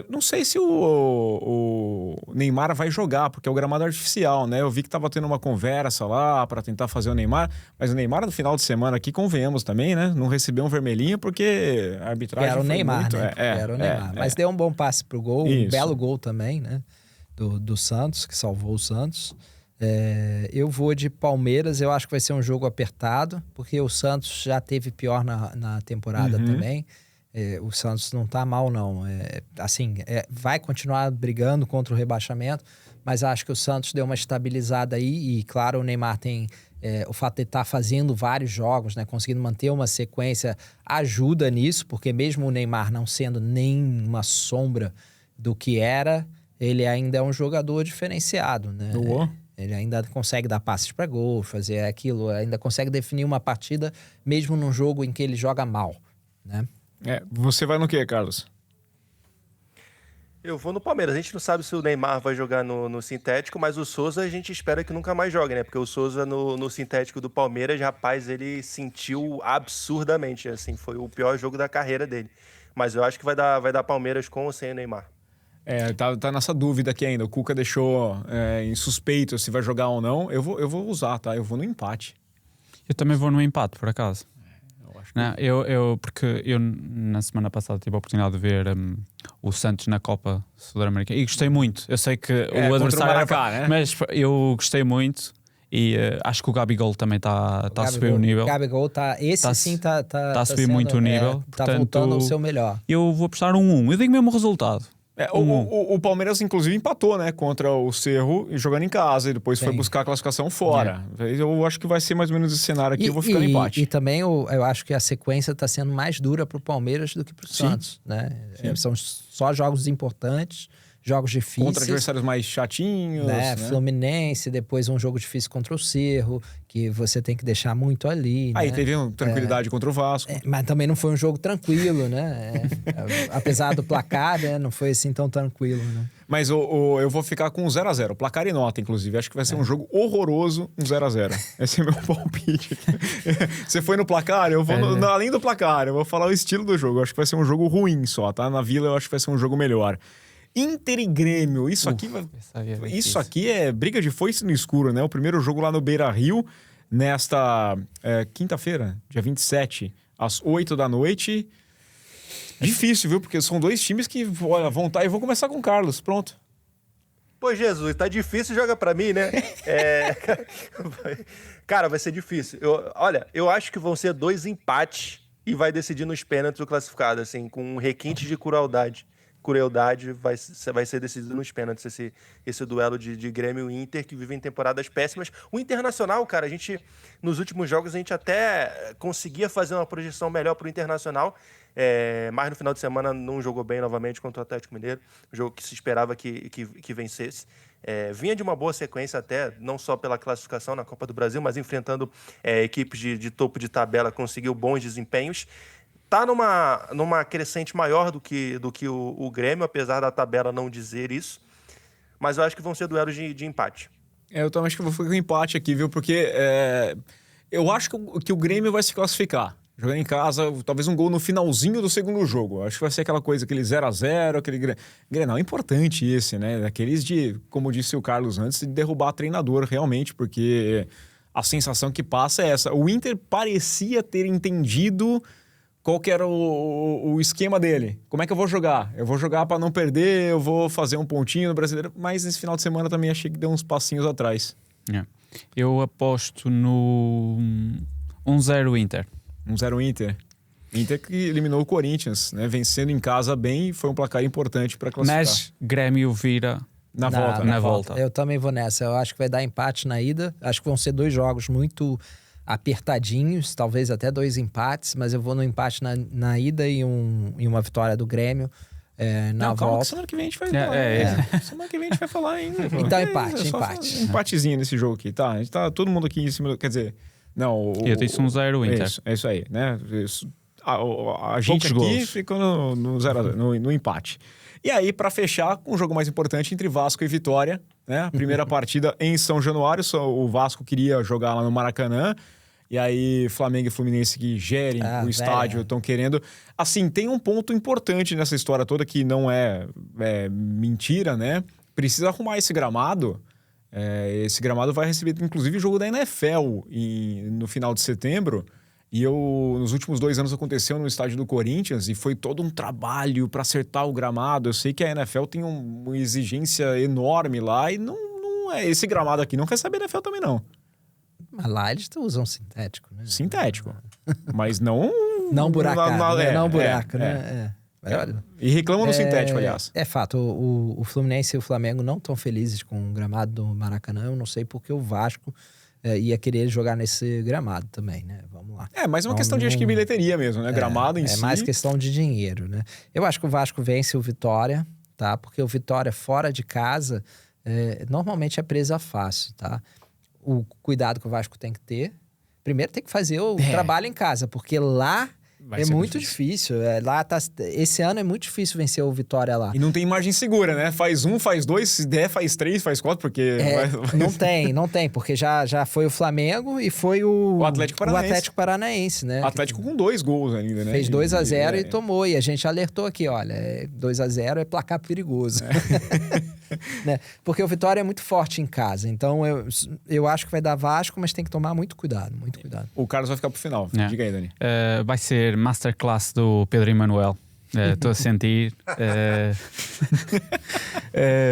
Não sei se o Neymar vai jogar, porque é o gramado artificial, né? Eu vi que tava tendo uma conversa lá para tentar fazer o Neymar, mas o Neymar no final de semana aqui, convenhamos também, né? Não recebeu um vermelhinho porque a arbitragem era o Neymar, muito, né? Era o Neymar. Mas deu um bom passe pro gol, um belo gol também, né? Do Santos, que salvou o Santos. Eu vou de Palmeiras, eu acho que vai ser um jogo apertado, porque o Santos já teve pior na temporada também. O Santos não tá mal, não. Vai continuar brigando contra o rebaixamento, mas acho que o Santos deu uma estabilizada aí, e claro, o Neymar tem... o fato de estar fazendo vários jogos, né, conseguindo manter uma sequência, ajuda nisso, porque mesmo o Neymar não sendo nem uma sombra do que era, ele ainda é um jogador diferenciado, né? Ele ainda consegue dar passes para gol, fazer aquilo, ainda consegue definir uma partida, mesmo num jogo em que ele joga mal, né? Você vai no quê, Carlos? Eu vou no Palmeiras. A gente não sabe se o Neymar vai jogar no sintético, mas o Souza a gente espera que nunca mais jogue, né? Porque o Souza no sintético do Palmeiras, rapaz, ele sentiu absurdamente, assim, foi o pior jogo da carreira dele. Mas eu acho que vai dar Palmeiras com ou sem o Neymar. Tá nessa dúvida aqui ainda. O Cuca deixou em suspeito se vai jogar ou não. Eu vou usar, tá? Eu vou no empate. Eu também vou no empate, por acaso. Não, porque eu na semana passada tive a oportunidade de ver o Santos na Copa Sul-Americana e gostei muito. Eu sei que o adversário Maracá, né? Mas eu gostei muito E acho que o Gabigol também está a subir o nível. O Gabigol está a subir muito o nível. Está Portanto, voltando ao seu melhor. Eu vou apostar 1-1. Eu digo mesmo o resultado. O Palmeiras, inclusive, empatou, né? Contra o Cerro, jogando em casa. E depois foi buscar a classificação fora. Eu acho que vai ser mais ou menos esse cenário aqui. Eu vou ficar no empate. E também eu acho que a sequência está sendo mais dura para o Palmeiras do que para o Santos, né? São só jogos importantes, jogos difíceis. Contra adversários mais chatinhos. Né? Né? Fluminense, depois um jogo difícil contra o Cerro, que você tem que deixar muito ali. Aí né? teve uma tranquilidade contra o Vasco. Mas também não foi um jogo tranquilo, né? Apesar do placar, né? Não foi assim tão tranquilo, né? Mas eu vou ficar com 0-0. Placar e nota, inclusive. Acho que vai ser um jogo horroroso, 0-0. Esse é meu palpite. Você foi no placar? Eu vou além do placar. Eu vou falar o estilo do jogo. Eu acho que vai ser um jogo ruim só, tá? Na Vila eu acho que vai ser um jogo melhor. Inter e Grêmio. Isso aqui é briga de foice no escuro, né? O primeiro jogo lá no Beira-Rio, nesta quinta-feira, dia 27, às 8 da noite. Difícil, viu? Porque são dois times que vão estar... E vou começar com o Carlos. Pronto. Pô, Jesus, tá difícil, joga pra mim, né? Cara, vai ser difícil. Eu acho que vão ser 2 empates e vai decidir nos pênaltis o classificado, assim, com um requinte de crueldade vai ser decidido nos pênaltis esse duelo de Grêmio e Inter, que vivem temporadas péssimas. O Internacional, cara, nos últimos jogos a gente até conseguia fazer uma projeção melhor pro Internacional, mas no final de semana não jogou bem novamente contra o Atlético Mineiro, um jogo que se esperava que vencesse. Vinha de uma boa sequência até, não só pela classificação na Copa do Brasil, mas enfrentando equipes de topo de tabela, conseguiu bons desempenhos. Tá numa crescente maior do que o Grêmio, apesar da tabela não dizer isso. Mas eu acho que vão ser duelos de empate. Eu também acho que vou ficar com empate aqui, viu? Porque eu acho que o Grêmio vai se classificar. Jogando em casa, talvez um gol no finalzinho do segundo jogo. Acho que vai ser aquela coisa, aquele 0-0, aquele Grenal importante esse, né? Daqueles de, como disse o Carlos antes, de derrubar treinador realmente, porque a sensação que passa é essa. O Inter parecia ter entendido qual que era o esquema dele. Como é que eu vou jogar? Eu vou jogar para não perder, eu vou fazer um pontinho no Brasileiro, mas nesse final de semana também achei que deu uns passinhos atrás. Eu aposto no 1-0 Inter. 1-0 Inter. Inter que eliminou o Corinthians, né? Vencendo em casa bem, foi um placar importante para classificar. Mas Grêmio vira na volta. Eu também vou nessa. Eu acho que vai dar empate na ida. Acho que vão ser 2 jogos muito apertadinhos, talvez até 2 empates, mas eu vou no empate na ida e uma vitória do Grêmio na volta. Semana que vem a gente vai falar. Semana que vem a gente vai falar ainda. Então empate. Um empatezinho nesse jogo aqui, tá? A gente tá todo mundo aqui em cima, quer dizer... Não, eu disse 1-0 Inter. É isso aí, né? A gente aqui gols. fica no 0-0, no empate. E aí, para fechar, um jogo mais importante entre Vasco e Vitória, né? A primeira partida em São Januário, o Vasco queria jogar lá no Maracanã, e aí Flamengo e Fluminense que gerem o estádio estão querendo... Assim, tem um ponto importante nessa história toda que não é mentira, né? Precisa arrumar esse gramado. Esse gramado vai receber, inclusive, o jogo da NFL no final de setembro. E nos últimos 2 anos aconteceu no estádio do Corinthians e foi todo um trabalho para acertar o gramado. Eu sei que a NFL tem uma exigência enorme lá e não é esse gramado aqui. Não quer saber a NFL também, não. Mas lá eles usam sintético, né? Sintético. Mas não... Não buracado, não buraco, né? E reclamam no sintético, aliás. É fato, o Fluminense e o Flamengo não estão felizes com o gramado do Maracanã. Eu não sei porque o Vasco ia querer jogar nesse gramado também, né? Vamos lá. Mas é uma questão de, acho que, bilheteria mesmo, né? Gramado em si. É mais questão de dinheiro, né? Eu acho que o Vasco vence o Vitória, tá? Porque o Vitória fora de casa, normalmente é presa fácil, tá? O cuidado que o Vasco tem que ter. Primeiro tem que fazer o trabalho em casa, porque lá... É muito difícil. Esse ano é muito difícil vencer o Vitória lá. E não tem margem segura, né? Faz 1, faz 2, se der, faz 3, faz 4, porque... Não tem, porque já foi o Flamengo e foi o Atlético Paranaense, né? Atlético com 2 gols ainda, né? Fez 2-0 e tomou. E a gente alertou aqui, olha, 2-0 é placar perigoso. Né? Porque o Vitória é muito forte em casa. Então, eu acho que vai dar Vasco, mas tem que tomar muito cuidado, muito cuidado. O Carlos vai ficar pro final. Diga aí, Dani. Vai ser masterclass do Pedro Emanuel. Estou a sentir.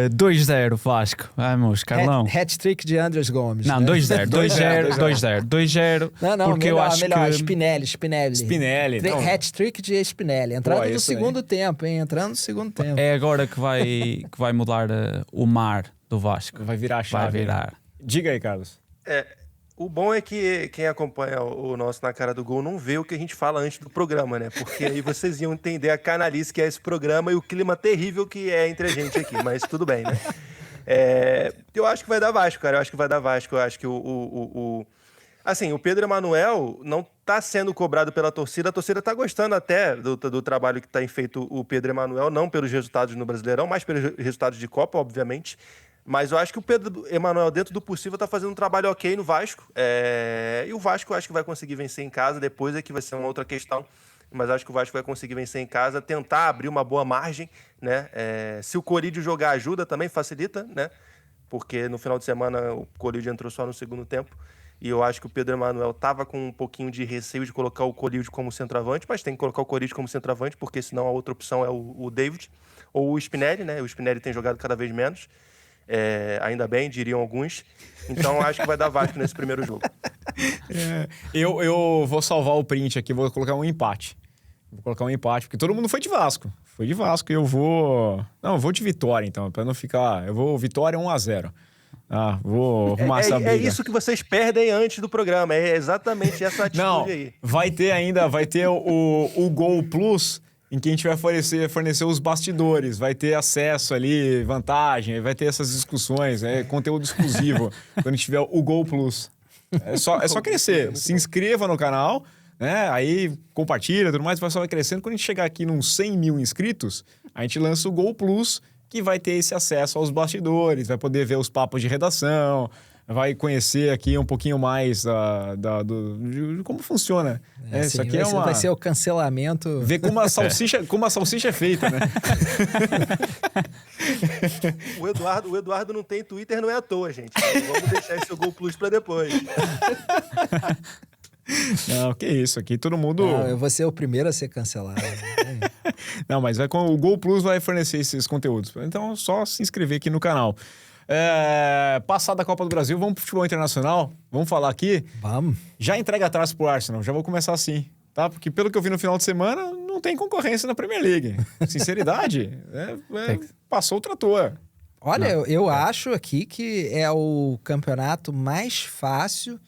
2-0 Vasco. Vamos, Carlão. Hat-trick de Andrés Gomes. Não, né? 2-0. 2-0. Não, porque eu acho melhor. que... Spinelli. Hat-trick de Spinelli. Entrando no segundo tempo, hein? Entrando no segundo tempo. É agora que vai mudar o mar do Vasco. Vai virar a chave. Vai virar. Diga aí, Carlos. O bom é que quem acompanha o nosso Na Cara do Gol não vê o que a gente fala antes do programa, né? Porque aí vocês iam entender a canalice que é esse programa e o clima terrível que é entre a gente aqui, mas tudo bem, né? Eu acho que vai dar Vasco, cara. Eu acho que vai dar Vasco. Eu acho que assim, o Pedro Emanuel não tá sendo cobrado pela torcida. A torcida tá gostando até do trabalho que tá feito o Pedro Emanuel, não pelos resultados no Brasileirão, mas pelos resultados de Copa, obviamente. Mas eu acho que o Pedro Emanuel, dentro do possível, tá fazendo um trabalho ok no Vasco. E o Vasco eu acho que vai conseguir vencer em casa. Depois é que vai ser uma outra questão. Mas acho que o Vasco vai conseguir vencer em casa, tentar abrir uma boa margem, né? Se o Corinthians jogar ajuda, também facilita, né? Porque no final de semana o Corinthians entrou só no segundo tempo. E eu acho que o Pedro Emanuel estava com um pouquinho de receio de colocar o Corinthians como centroavante, mas tem que colocar o Corinthians como centroavante, porque senão a outra opção é o David ou o Spinelli, né? O Spinelli tem jogado cada vez menos. Ainda bem, diriam alguns. Então acho que vai dar Vasco nesse primeiro jogo. Eu vou salvar o print aqui, vou colocar um empate. Vou colocar um empate, porque todo mundo foi de Vasco. Foi de Vasco e eu vou... Não, eu vou de Vitória, então, para não ficar... Eu vou Vitória 1-0. Vou arrumar essa briga. É isso que vocês perdem antes do programa. É exatamente essa atitude aí. Vai ter o Gol Plus, em que a gente vai fornecer os bastidores, vai ter acesso ali, vantagem, vai ter essas discussões, conteúdo exclusivo, quando a gente tiver o Gol Plus. É só crescer. Se inscreva no canal, né? Aí compartilha, tudo mais, vai só crescendo. Quando a gente chegar aqui nos 100 mil inscritos, a gente lança o Gol Plus, que vai ter esse acesso aos bastidores, vai poder ver os papos de redação, vai conhecer aqui um pouquinho mais de como funciona. Isso aqui vai ser o cancelamento. Ver como a salsicha é feita, né? O Eduardo não tem Twitter, não é à toa, gente. Vamos deixar esse Gol Plus para depois. Não, que isso aqui, todo mundo... Não, eu vou ser o primeiro a ser cancelado. Não, mas o Gol Plus vai fornecer esses conteúdos. Então, só se inscrever aqui no canal. Passada a Copa do Brasil, vamos pro futebol internacional. Vamos falar aqui. Vamos. Já entrega atrás pro Arsenal, já vou começar assim, tá? Porque pelo que eu vi no final de semana, não tem concorrência na Premier League. Sinceridade, passou o trator. Olha, eu acho aqui que é o campeonato mais fácil...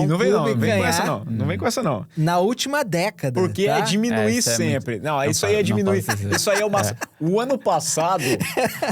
Não vem com essa não. Não vem com essa não. Na última década. Porque é diminuir sempre. Não, isso aí é diminuir. Isso aí é uma... O ano passado,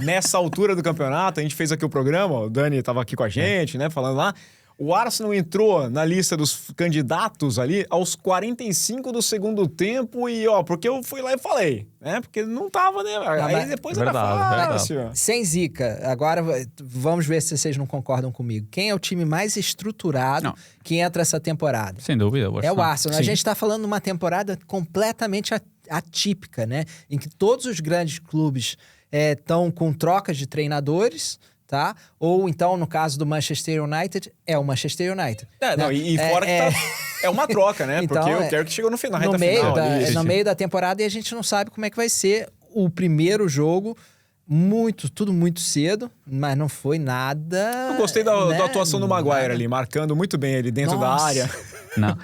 nessa altura do campeonato, a gente fez aqui o programa, o Dani estava aqui com a gente, né, falando lá. O Arsenal entrou na lista dos candidatos ali aos 45 do segundo tempo e, porque eu fui lá e falei, né? Porque não tava, né? Aí depois era fácil. Sem zica. Agora, vamos ver se vocês não concordam comigo. Quem é o time mais estruturado que entra essa temporada? Sem dúvida. É o Arsenal. Sim. A gente está falando de uma temporada completamente atípica, né? Em que todos os grandes clubes estão com trocas de treinadores... Tá? Ou então, no caso do Manchester United, é o Manchester United. Fora que é uma troca, né? Então, porque eu quero que chegou no final, no meio da temporada, e a gente não sabe como é que vai ser o primeiro jogo. Tudo muito cedo, mas não foi nada... Eu gostei da atuação do Maguire ali, marcando muito bem ele dentro da área. Não.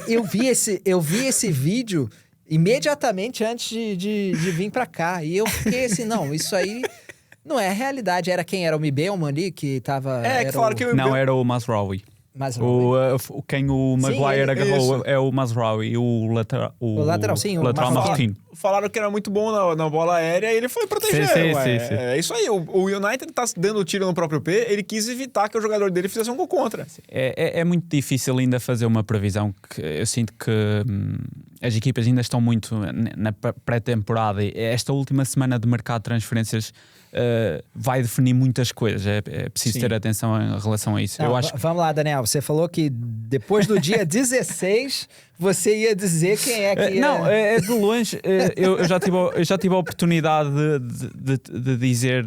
Eu vi esse vídeo imediatamente antes de vir pra cá. E eu fiquei assim, não, isso aí... Não é a realidade. Era quem? Era o Mbeumo ali que tava... que falaram que o Não, era o Mazraoui. Quem o Maguire agarrou é o Mazraoui, o lateral marroquino. Falaram que era muito bom na bola aérea e ele foi proteger. Sim. É isso aí. O United tá dando tiro no próprio pé, ele quis evitar que o jogador dele fizesse um gol contra. É muito difícil ainda fazer uma previsão. Que eu sinto que as equipas ainda estão muito na pré-temporada. Esta última semana de mercado de transferências vai definir muitas coisas. É preciso ter atenção em relação a isso. Não, vamos lá, Daniel. Você falou que depois do dia 16 você ia dizer quem é que ia... Não, é de longe. Eu já tive a oportunidade de dizer...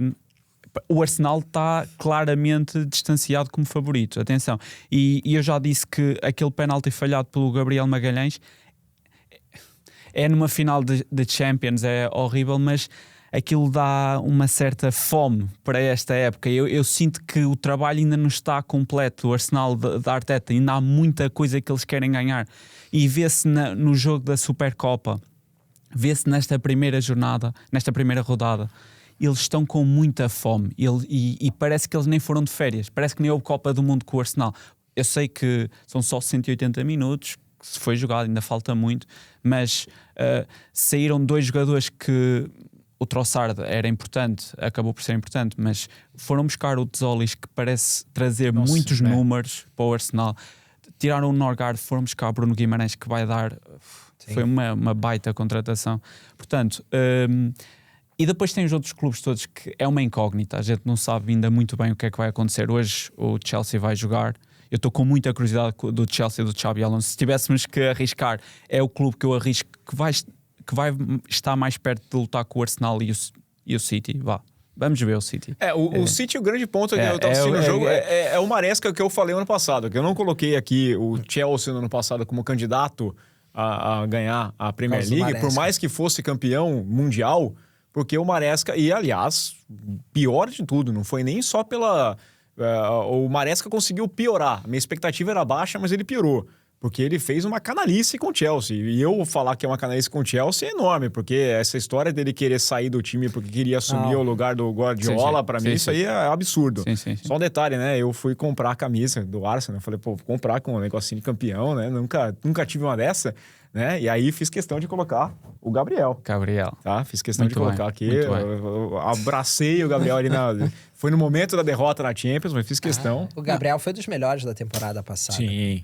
O Arsenal está claramente distanciado como favorito. Atenção. E eu já disse que aquele penalti falhado pelo Gabriel Magalhães é numa final de Champions, é horrível, mas aquilo dá uma certa fome para esta época. Eu sinto que o trabalho ainda não está completo. O Arsenal da Arteta ainda há muita coisa que eles querem ganhar. E vê-se no jogo da Supercopa, vê-se nesta primeira jornada, nesta primeira rodada, eles estão com muita fome. E parece que eles nem foram de férias. Parece que nem houve Copa do Mundo com o Arsenal. Eu sei que são só 180 minutos, que se foi jogado, ainda falta muito, mas saíram 2 jogadores que... O Trossard era importante, acabou por ser importante, mas foram buscar o Tzolis, que parece trazer muitos números para o Arsenal. Tiraram o Norgard, foram buscar o Bruno Guimarães, que vai dar... Sim. Foi uma baita contratação. Portanto, e depois tem os outros clubes todos que é uma incógnita. A gente não sabe ainda muito bem o que é que vai acontecer. Hoje o Chelsea vai jogar. Eu estou com muita curiosidade do Chelsea e do Xabi Alonso. Se tivéssemos que arriscar, é o clube que eu arrisco que vai estar mais perto de lutar com o Arsenal e o City. Vamos ver o City. O City, o grande ponto que eu estava assistindo o jogo é o Maresca que eu falei ano passado, que eu não coloquei aqui o Chelsea no ano passado como candidato a ganhar a Premier League, por mais que fosse campeão mundial, porque o Maresca, e aliás, pior de tudo, não foi nem só pela... o Maresca conseguiu piorar. A minha expectativa era baixa, mas ele piorou. Porque ele fez uma canalice com o Chelsea. E eu falar que é uma canalice com o Chelsea é enorme, porque essa história dele querer sair do time porque queria assumir o lugar do Guardiola, para mim, isso aí é absurdo. Sim. Só um detalhe, né? Eu fui comprar a camisa do Arsenal. Falei, vou comprar com um negocinho de campeão, né? Nunca tive uma dessa, né? E aí fiz questão de colocar o Gabriel. Tá? Fiz questão de colocar aqui. Eu abracei o Gabriel ali Foi no momento da derrota na Champions, mas fiz questão. O Gabriel foi dos melhores da temporada passada. Sim.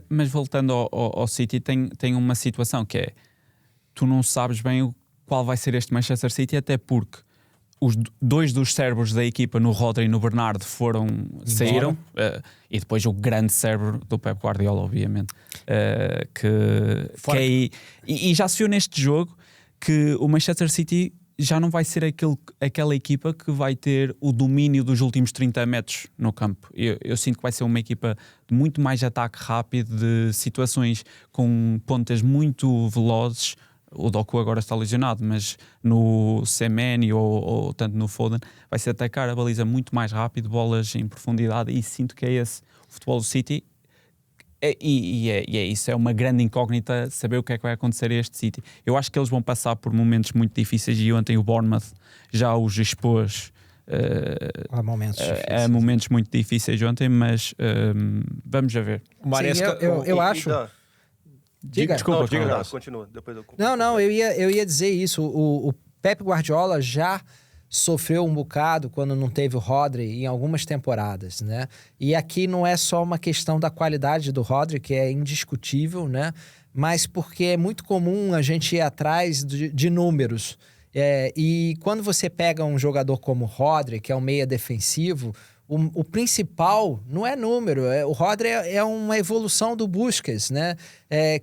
Mas voltando ao City, tem uma situação que é: tu não sabes bem qual vai ser este Manchester City, até porque os 2 dos cérebros da equipa, no Rodri e no Bernardo, saíram. E depois o grande cérebro do Pep Guardiola, obviamente. E já se viu neste jogo que o Manchester City já não vai ser aquela equipa que vai ter o domínio dos últimos 30 metros no campo. Eu sinto que vai ser uma equipa de muito mais ataque rápido, de situações com pontas muito velozes. O Doku agora está lesionado, mas no Semenyo ou tanto no Foden vai ser atacar a baliza muito mais rápido, bolas em profundidade, e sinto que é esse o futebol do City. E é isso, é uma grande incógnita saber o que é que vai acontecer a este City. Eu acho que eles vão passar por momentos muito difíceis, e ontem o Bournemouth já os expôs há momentos muito difíceis ontem, mas vamos ver. Maresca, eu acho... Desculpa, continua. Depois eu... Não, eu ia dizer isso. O Pep Guardiola já sofreu um bocado quando não teve o Rodri em algumas temporadas, né? E aqui não é só uma questão da qualidade do Rodri, que é indiscutível, né? Mas porque é muito comum a gente ir atrás de números. E quando você pega um jogador como o Rodri, que é um meia defensivo, o principal não é número. O Rodri é uma evolução do Busquets, né?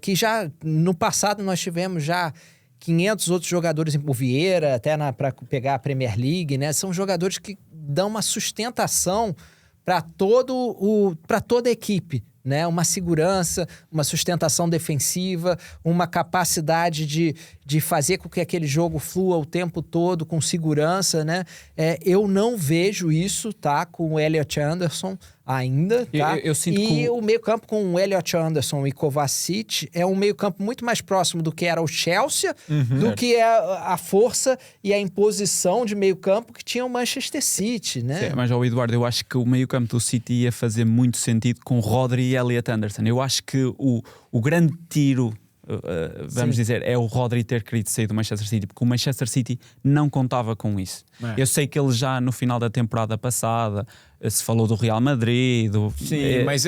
Que já no passado nós tivemos já 500 outros jogadores, o Vieira, até para pegar a Premier League, né? São jogadores que dão uma sustentação para toda a equipe, né? Uma segurança, uma sustentação defensiva, uma capacidade de fazer com que aquele jogo flua o tempo todo com segurança, né? Eu não vejo isso, tá? Com o Elliot Anderson ainda, tá? Eu sinto o meio-campo com o Elliot Anderson e Kovacic é um meio-campo muito mais próximo do que era o Chelsea, do que a força e a imposição de meio-campo que tinha o Manchester City, né? Sim, mas, Eduardo, eu acho que o meio-campo do City ia fazer muito sentido com Rodri e Elliot Anderson. Eu acho que o grande tiro, vamos dizer, é o Rodri ter querido sair do Manchester City, porque o Manchester City não contava com isso. Eu sei que ele já no final da temporada passada se falou do Real Madrid, Sim, mas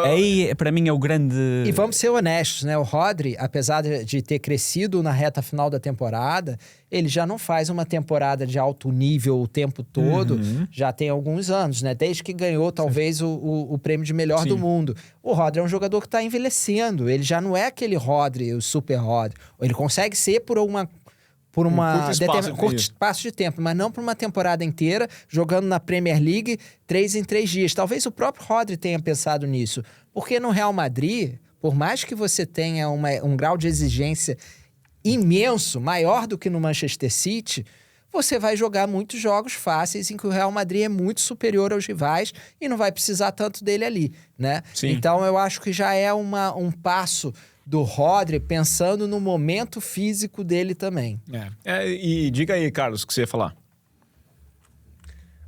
aí para mim é o grande... E vamos ser honestos, né? O Rodri, apesar de ter crescido na reta final da temporada, ele já não faz uma temporada de alto nível o tempo todo, já tem alguns anos, né? Desde que ganhou talvez o prêmio de melhor do mundo. O Rodri é um jogador que está envelhecendo, ele já não é aquele Rodri, o super Rodri. Ele consegue ser por um curto espaço de tempo, mas não por uma temporada inteira, jogando na Premier League 3 em 3 dias. Talvez o próprio Rodri tenha pensado nisso. Porque no Real Madrid, por mais que você tenha um grau de exigência imenso, maior do que no Manchester City, você vai jogar muitos jogos fáceis em que o Real Madrid é muito superior aos rivais e não vai precisar tanto dele ali, né? Sim. Então eu acho que já é um passo do Rodri pensando no momento físico dele também. E diga aí, Carlos, o que você ia falar.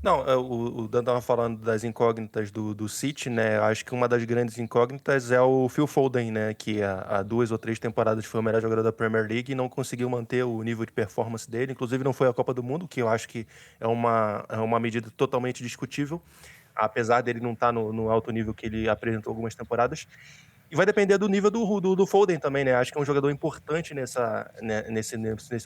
Não, o Dan estava falando das incógnitas do City, né? Eu acho que uma das grandes incógnitas é o Phil Foden, né? Que há 2 ou 3 temporadas foi o melhor jogador da Premier League e não conseguiu manter o nível de performance dele. Inclusive não foi à Copa do Mundo, que eu acho que é uma medida totalmente discutível, apesar dele não estar no alto nível que ele apresentou algumas temporadas. E vai depender do nível do Foden também, né? Acho que é um jogador importante nesse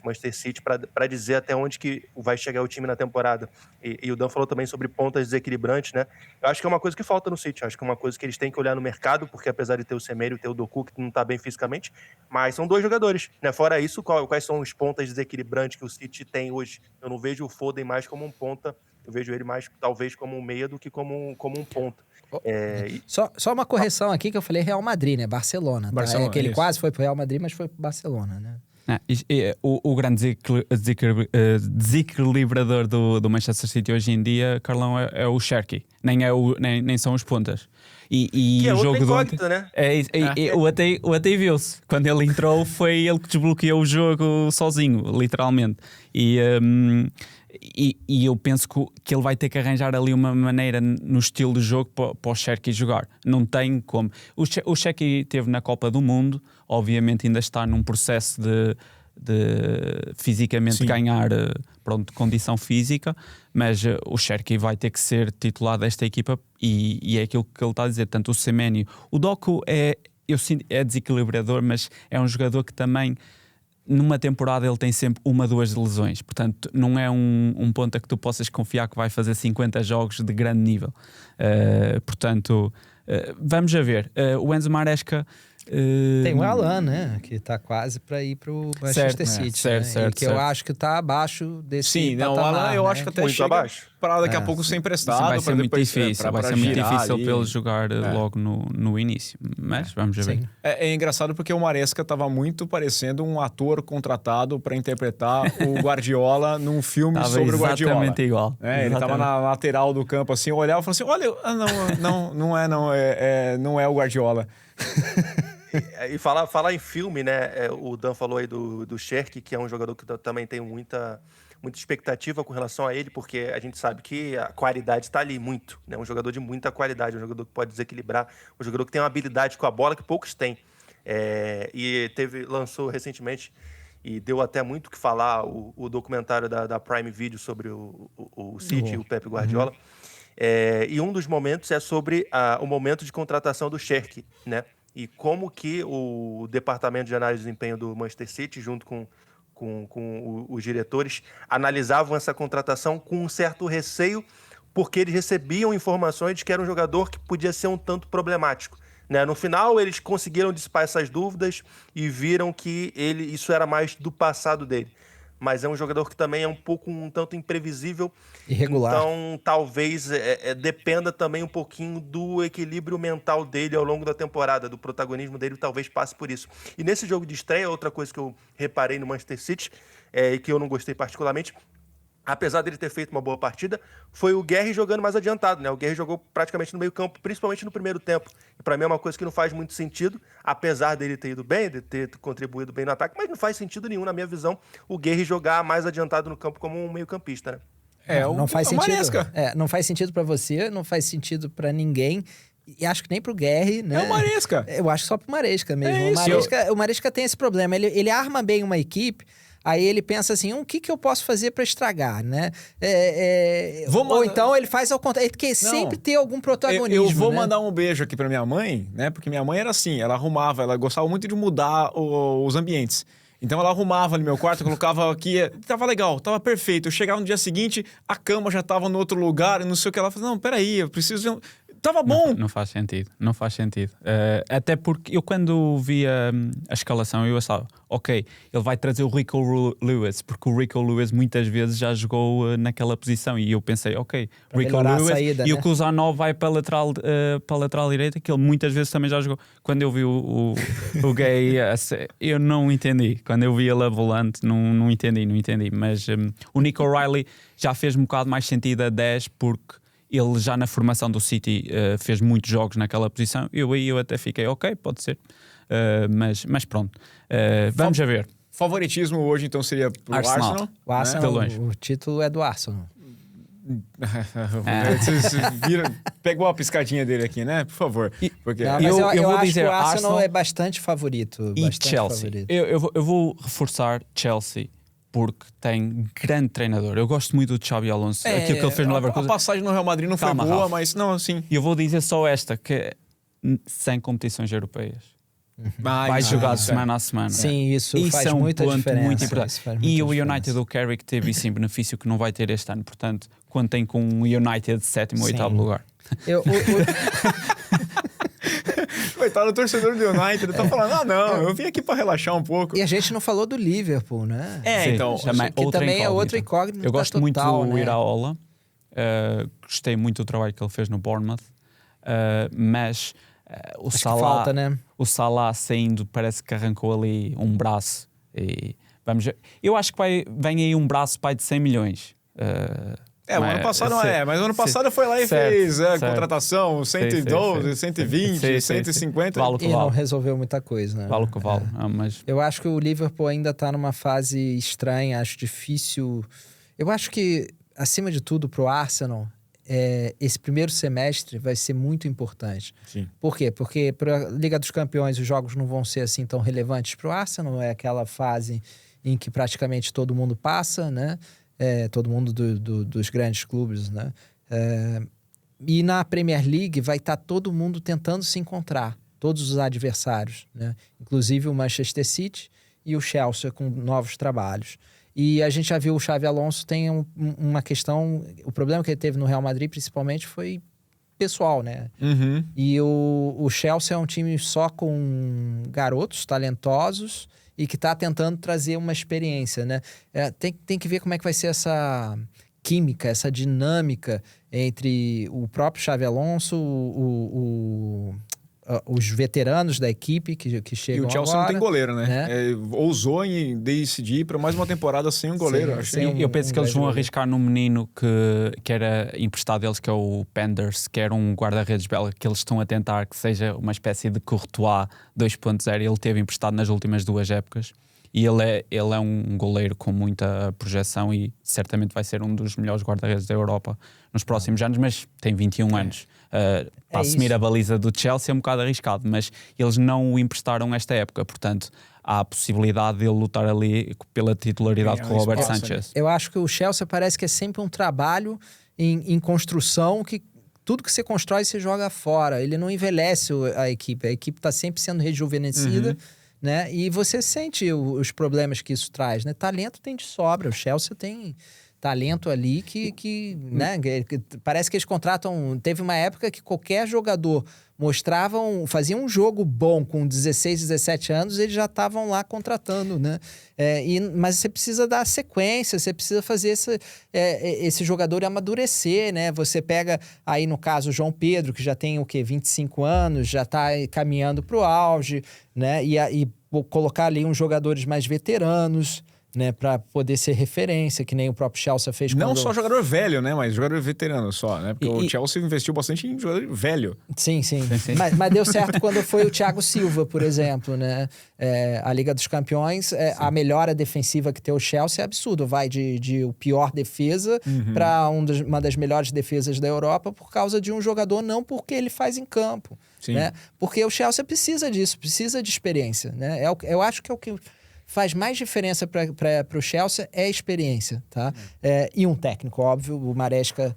Manchester City para dizer até onde que vai chegar o time na temporada. E o Dan falou também sobre pontas desequilibrantes, né? Eu acho que é uma coisa que falta no City. Acho que é uma coisa que eles têm que olhar no mercado, porque apesar de ter o Semedo e ter o Doku, que não tá bem fisicamente, mas são 2 jogadores, né? Fora isso, quais são os pontas desequilibrantes que o City tem hoje? Eu não vejo o Foden mais como um ponta, eu vejo ele mais talvez como um meia do que como um ponta. Só uma correção aqui que eu falei Real Madrid, né? Barcelona. Tá? Barcelona, Que ele isso. quase foi pro Real Madrid, mas foi pro Barcelona, né? O grande desequilibrador do Manchester City hoje em dia, Carlão, é o Cherki. Nem são os pontas. E que é o jogo outra de ontem, incógnita, né? o Atei viu-se. Quando ele entrou, foi ele que desbloqueou o jogo sozinho, literalmente. E eu penso que ele vai ter que arranjar ali uma maneira no estilo de jogo para o Cherki jogar. Não tem como. O Cherki esteve na Copa do Mundo, obviamente ainda está num processo de fisicamente Sim. ganhar condição física, mas o Cherki vai ter que ser titular desta equipa e é aquilo que ele está a dizer. Tanto o Semenyo, o Doku é desequilibrador, mas é um jogador que também numa temporada ele tem sempre 1 ou 2 lesões, portanto não é um ponta que tu possas confiar que vai fazer 50 jogos de grande nível. Portanto, vamos a ver. O Enzo Maresca tem o Alan, né? Que tá quase para ir pro Manchester City. Certo. Eu acho que tá abaixo desse patamar. O Alan eu né? acho que até Muito chega abaixo. para daqui a pouco ser emprestado. Vai ser muito difícil, pra muito difícil ali. para ele jogar logo no início, mas vamos ver. Sim. É engraçado porque o Maresca estava muito parecendo um ator contratado para interpretar o Guardiola num filme Tava sobre o Guardiola. exatamente igual. Ele estava na lateral do campo assim, olhava e falava assim, olha, não é o Guardiola. E falar em filme, né? O Dan falou aí do Cherki, que é um jogador que também tem muita expectativa com relação a ele, porque a gente sabe que a qualidade está ali muito, né? Um jogador de muita qualidade, um jogador que pode desequilibrar, um jogador que tem uma habilidade com a bola que poucos têm. E lançou recentemente e deu até muito o que falar o documentário da Prime Video sobre o City e o Pep Guardiola. E um dos momentos é sobre o momento de contratação do Cherki, né? E como que o departamento de análise de desempenho do Manchester City, junto com os diretores, analisavam essa contratação com um certo receio, porque eles recebiam informações de que era um jogador que podia ser um tanto problemático, né? No final, eles conseguiram dissipar essas dúvidas e viram que isso era mais do passado dele. Mas é um jogador que também é um tanto imprevisível. Irregular. Então, talvez dependa também um pouquinho do equilíbrio mental dele ao longo da temporada, do protagonismo dele, talvez passe por isso. E nesse jogo de estreia, outra coisa que eu reparei no Manchester City, e que eu não gostei particularmente, apesar dele ter feito uma boa partida, foi o Guerri jogando mais adiantado, né? O Guerri jogou praticamente no meio campo, principalmente no primeiro tempo. E para mim é uma coisa que não faz muito sentido, apesar dele ter ido bem, de ter contribuído bem no ataque, mas não faz sentido nenhum, na minha visão, o Guerri jogar mais adiantado no campo como um meio campista, né? Não faz sentido. Maresca. Não faz sentido para você, não faz sentido para ninguém. E acho que nem pro Guerri, né? É o Maresca. Eu acho que só pro Maresca mesmo. Isso. O Maresca tem esse problema. Ele arma bem uma equipe, aí ele pensa assim, o que eu posso fazer para estragar, né? Ou então ele faz ao contrário. Ele quer sempre ter algum protagonismo. Eu vou né? mandar um beijo aqui para minha mãe, né? Porque minha mãe era assim, ela gostava muito de mudar os ambientes. Então ela arrumava ali meu quarto, colocava aqui, tava legal, tava perfeito. Eu chegava no dia seguinte, a cama já tava no outro lugar e não sei o que. Ela falou, não, peraí, eu preciso Tava bom. Não faz sentido. Até porque eu quando vi a escalação eu achava, ok, ele vai trazer o Rico Lewis, porque o Rico Lewis muitas vezes já jogou naquela posição e eu pensei, ok, Pra Rico melhorar a Lewis saída, e né? o Kuzanov vai para a lateral direita, que ele muitas vezes também já jogou. Quando eu vi o Gay, eu não entendi. Quando eu vi ele a volante, não entendi. Mas o Nico O'Reilly já fez um bocado mais sentido a 10 porque ele já na formação do City fez muitos jogos naquela posição. Eu até fiquei, ok, pode ser. Mas pronto. Vamos a ver. Favoritismo hoje, então, seria pro Arsenal. O Arsenal, Né? o título é do Arsenal. Vocês pegou a piscadinha dele aqui, né? Por favor. Porque... Não, mas eu vou acho dizer que o Arsenal Arsenal é bastante favorito. e Bastante Chelsea. favorito. Eu vou reforçar Chelsea porque tem grande treinador. Eu gosto muito do Xabi Alonso. Aquilo que ele fez no A Leverkusen. passagem no Real Madrid não Calma, foi boa, Rafa. mas não, assim. E eu vou dizer só esta, que sem competições europeias. Vai jogar semana a semana. Sim, isso faz é um muita ponto diferença. muito Isso importante. faz muita E o diferença. United do Carrick teve esse benefício que não vai ter este ano. Portanto, contem com o United de 7º ou Sim. 8º lugar. Coitado do torcedor do United, ele tá falando, eu vim aqui pra relaxar um pouco. E a gente não falou do Liverpool, né? Sim, então, que também é outra incógnita Eu gosto muito total, do né? Iraola. Gostei muito do trabalho que ele fez no Bournemouth. Mas o Acho que Salah, falta, né? o Salah saindo parece que arrancou ali um braço. E vamos ver. Eu acho que vem aí um braço pai de 100 milhões. O ano passado mas o ano passado foi lá e fez contratação 112, 120, 150. Vale o que E não vale. resolveu muita coisa, né? Vale o que vale. Mas Eu acho que o Liverpool ainda está numa fase estranha, acho difícil. Eu acho que, acima de tudo, para o Arsenal, esse primeiro semestre vai ser muito importante. Sim. Por quê? Porque para a Liga dos Campeões os jogos não vão ser assim tão relevantes para o Arsenal, é aquela fase em que praticamente todo mundo passa, né? Todo mundo dos grandes clubes, né? E na Premier League vai estar todo mundo tentando se encontrar, todos os adversários, né? Inclusive o Manchester City e o Chelsea com novos trabalhos. E a gente já viu o Xabi Alonso tem uma questão... O problema que ele teve no Real Madrid, principalmente, foi pessoal, né? Uhum. E o Chelsea é um time só com garotos talentosos e que está tentando trazer uma experiência, né? Tem que ver como é que vai ser essa química, essa dinâmica entre o próprio Xabi Alonso, os veteranos da equipe que chegam E o Chelsea agora, não tem goleiro, né? Ousou em decidir para mais uma temporada sem um goleiro. eu penso que eles vão arriscar num menino que era emprestado deles, que é o Penders, que era um guarda-redes belga, que eles estão a tentar que seja uma espécie de Courtois 2.0. Ele teve emprestado nas últimas 2 épocas. E ele é um goleiro com muita projeção e certamente vai ser um dos melhores guarda-redes da Europa nos próximos anos, mas tem 21 anos. Para assumir isso. a baliza do Chelsea é um bocado arriscado, mas eles não o emprestaram esta época, portanto há a possibilidade de ele lutar ali pela titularidade com o Robert espaço, Sanchez. Eu acho que o Chelsea parece que é sempre um trabalho em construção que tudo que você constrói você joga fora. Ele não envelhece a equipe está sempre sendo rejuvenescida. Né? E você sente os problemas que isso traz, né? Talento tem de sobra. O Chelsea tem talento ali né? Parece que eles contratam... Teve uma época que qualquer jogador fazia um jogo bom com 16, 17 anos, eles já estavam lá contratando, né? Mas você precisa dar sequência, você precisa fazer esse jogador amadurecer, né? Você pega aí, no caso, o João Pedro, que já tem, 25 anos, já está caminhando para o auge, né? E colocar ali uns jogadores mais veteranos, né, para poder ser referência, que nem o próprio Chelsea fez. Não só jogador velho, né, mas jogador veterano só, né, porque o Chelsea investiu bastante em jogador velho. Sim. Mas deu certo quando foi o Thiago Silva, por exemplo, né, a Liga dos Campeões, a melhora defensiva que tem o Chelsea é absurdo, vai de o pior defesa para uma das melhores defesas da Europa por causa de um jogador, não porque ele faz em campo, né, porque o Chelsea precisa disso, precisa de experiência, né, eu acho que é o que faz mais diferença para o Chelsea é a experiência, tá? E um técnico, óbvio. O Maresca,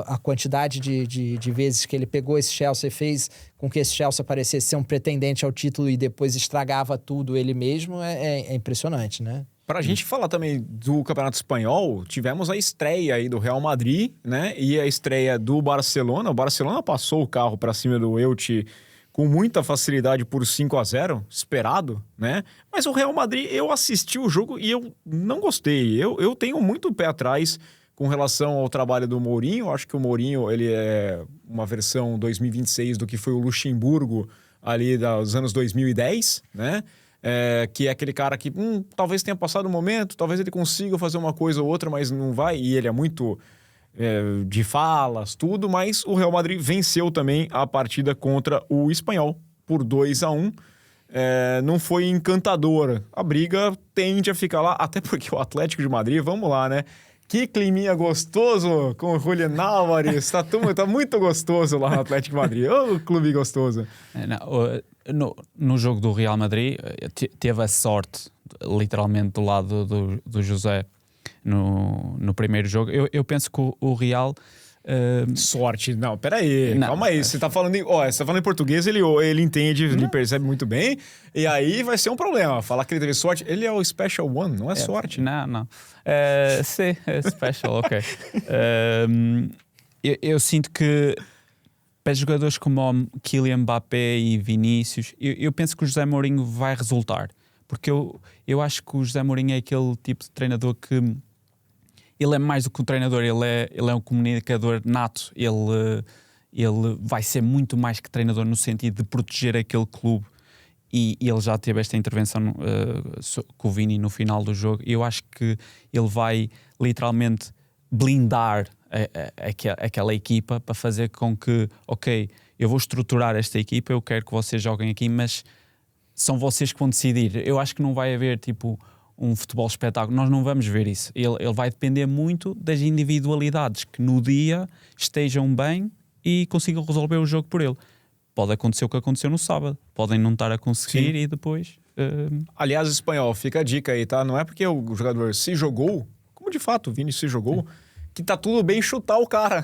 a quantidade de vezes que ele pegou esse Chelsea, fez com que esse Chelsea parecesse ser um pretendente ao título e depois estragava tudo ele mesmo, é impressionante, né? Pra gente falar também do Campeonato Espanhol, tivemos a estreia aí do Real Madrid, né? E a estreia do Barcelona. O Barcelona passou o carro pra cima do Elche com muita facilidade por 5-0, esperado, né? Mas o Real Madrid, eu assisti o jogo e eu não gostei. Eu tenho muito pé atrás com relação ao trabalho do Mourinho. Eu acho que o Mourinho, ele é uma versão 2026 do que foi o Luxemburgo ali dos anos 2010, né? Que é aquele cara que talvez tenha passado um momento, talvez ele consiga fazer uma coisa ou outra, mas não vai, e ele é muito de falas, tudo, mas o Real Madrid venceu também a partida contra o Espanhol por 2-1. Não foi encantadora. A briga tende a ficar lá, até porque o Atlético de Madrid, vamos lá, né? Que climinha gostoso com o Julián Álvares. Tá muito gostoso lá no Atlético de Madrid. Ô, clube gostoso. No jogo do Real Madrid, teve a sorte, literalmente, do lado do José no primeiro jogo. Eu penso que o Real... Sorte. Não, peraí. Não. Calma aí. Você tá falando em português, ele entende, ele percebe muito bem. E aí vai ser um problema. Falar que ele teve sorte. Ele é o Special One, não é sorte. Não. Sim, é special, ok. Eu sinto que para jogadores como Kylian Mbappé e Vinícius, eu penso que o José Mourinho vai resultar. Porque eu acho que o José Mourinho é aquele tipo de treinador que... Ele é mais do que um treinador, ele é um comunicador nato. Ele vai ser muito mais que treinador no sentido de proteger aquele clube. E ele já teve esta intervenção com o Vini no final do jogo. E eu acho que ele vai literalmente blindar aquela equipa para fazer com que, ok, eu vou estruturar esta equipa, eu quero que vocês joguem aqui, mas são vocês que vão decidir. Eu acho que não vai haver tipo um futebol espetáculo, nós não vamos ver isso. Ele vai depender muito das individualidades que no dia estejam bem e consigam resolver o jogo por ele. Pode acontecer o que aconteceu no sábado, podem não estar a conseguir. Sim. E depois... Aliás, espanhol, fica a dica aí, tá? Não é porque o jogador se jogou, como de fato o Vini se jogou, que tá tudo bem chutar o cara.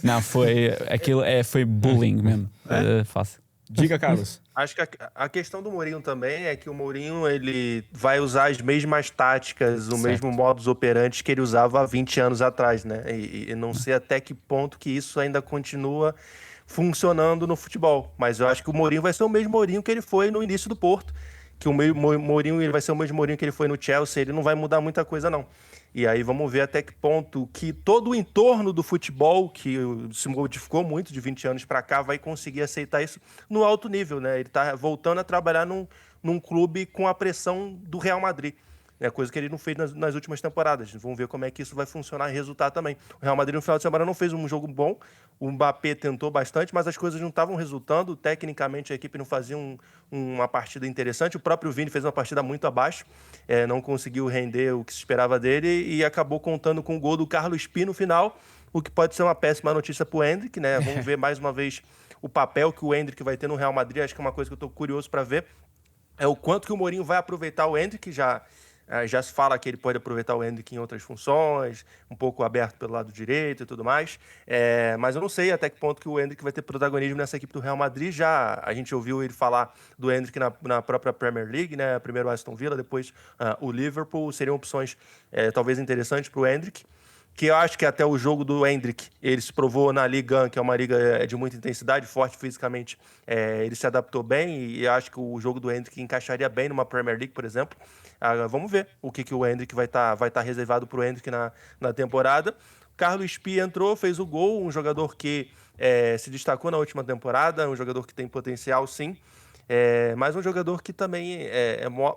Não, foi bullying mesmo. Fácil. Diga, Carlos. Acho que a questão do Mourinho também é que o Mourinho ele vai usar as mesmas táticas, o mesmo modus operandi que ele usava há 20 anos atrás, né? E não sei até que ponto que isso ainda continua funcionando no futebol. Mas eu acho que o Mourinho vai ser o mesmo Mourinho que ele foi no início do Porto, que o Mourinho ele vai ser o mesmo Mourinho que ele foi no Chelsea, ele não vai mudar muita coisa, não. E aí vamos ver até que ponto que todo o entorno do futebol, que se modificou muito de 20 anos para cá, vai conseguir aceitar isso no alto nível, né? Ele está voltando a trabalhar num clube com a pressão do Real Madrid, né? Coisa que ele não fez nas últimas temporadas. Vamos ver como é que isso vai funcionar e resultar também. O Real Madrid no final de semana não fez um jogo bom, o Mbappé tentou bastante, mas as coisas não estavam resultando. Tecnicamente a equipe não fazia uma partida interessante. O próprio Vini fez uma partida muito abaixo, não conseguiu render o que se esperava dele e acabou contando com o gol do Carlos Pi no final, o que pode ser uma péssima notícia para o Endrick, né? Vamos ver mais uma vez o papel que o Endrick vai ter no Real Madrid. Acho que é uma coisa que eu estou curioso para ver. É o quanto que o Mourinho vai aproveitar o Endrick. Já se fala que ele pode aproveitar o Endrick em outras funções, um pouco aberto pelo lado direito e tudo mais. Mas eu não sei até que ponto que o Endrick vai ter protagonismo nessa equipe do Real Madrid. Já a gente ouviu ele falar do Endrick na própria Premier League, né? Primeiro o Aston Villa, depois o Liverpool. Seriam opções talvez interessantes para o Endrick, que eu acho que até o jogo do Endrick, ele se provou na Liga 1, que é uma liga de muita intensidade, forte fisicamente, ele se adaptou bem e acho que o jogo do Endrick encaixaria bem numa Premier League, por exemplo. Vamos ver o que o Endrick vai estar reservado para o Endrick na temporada. Carlos Pi entrou, fez o gol, um jogador que se destacou na última temporada, um jogador que tem potencial, sim, mas um jogador que também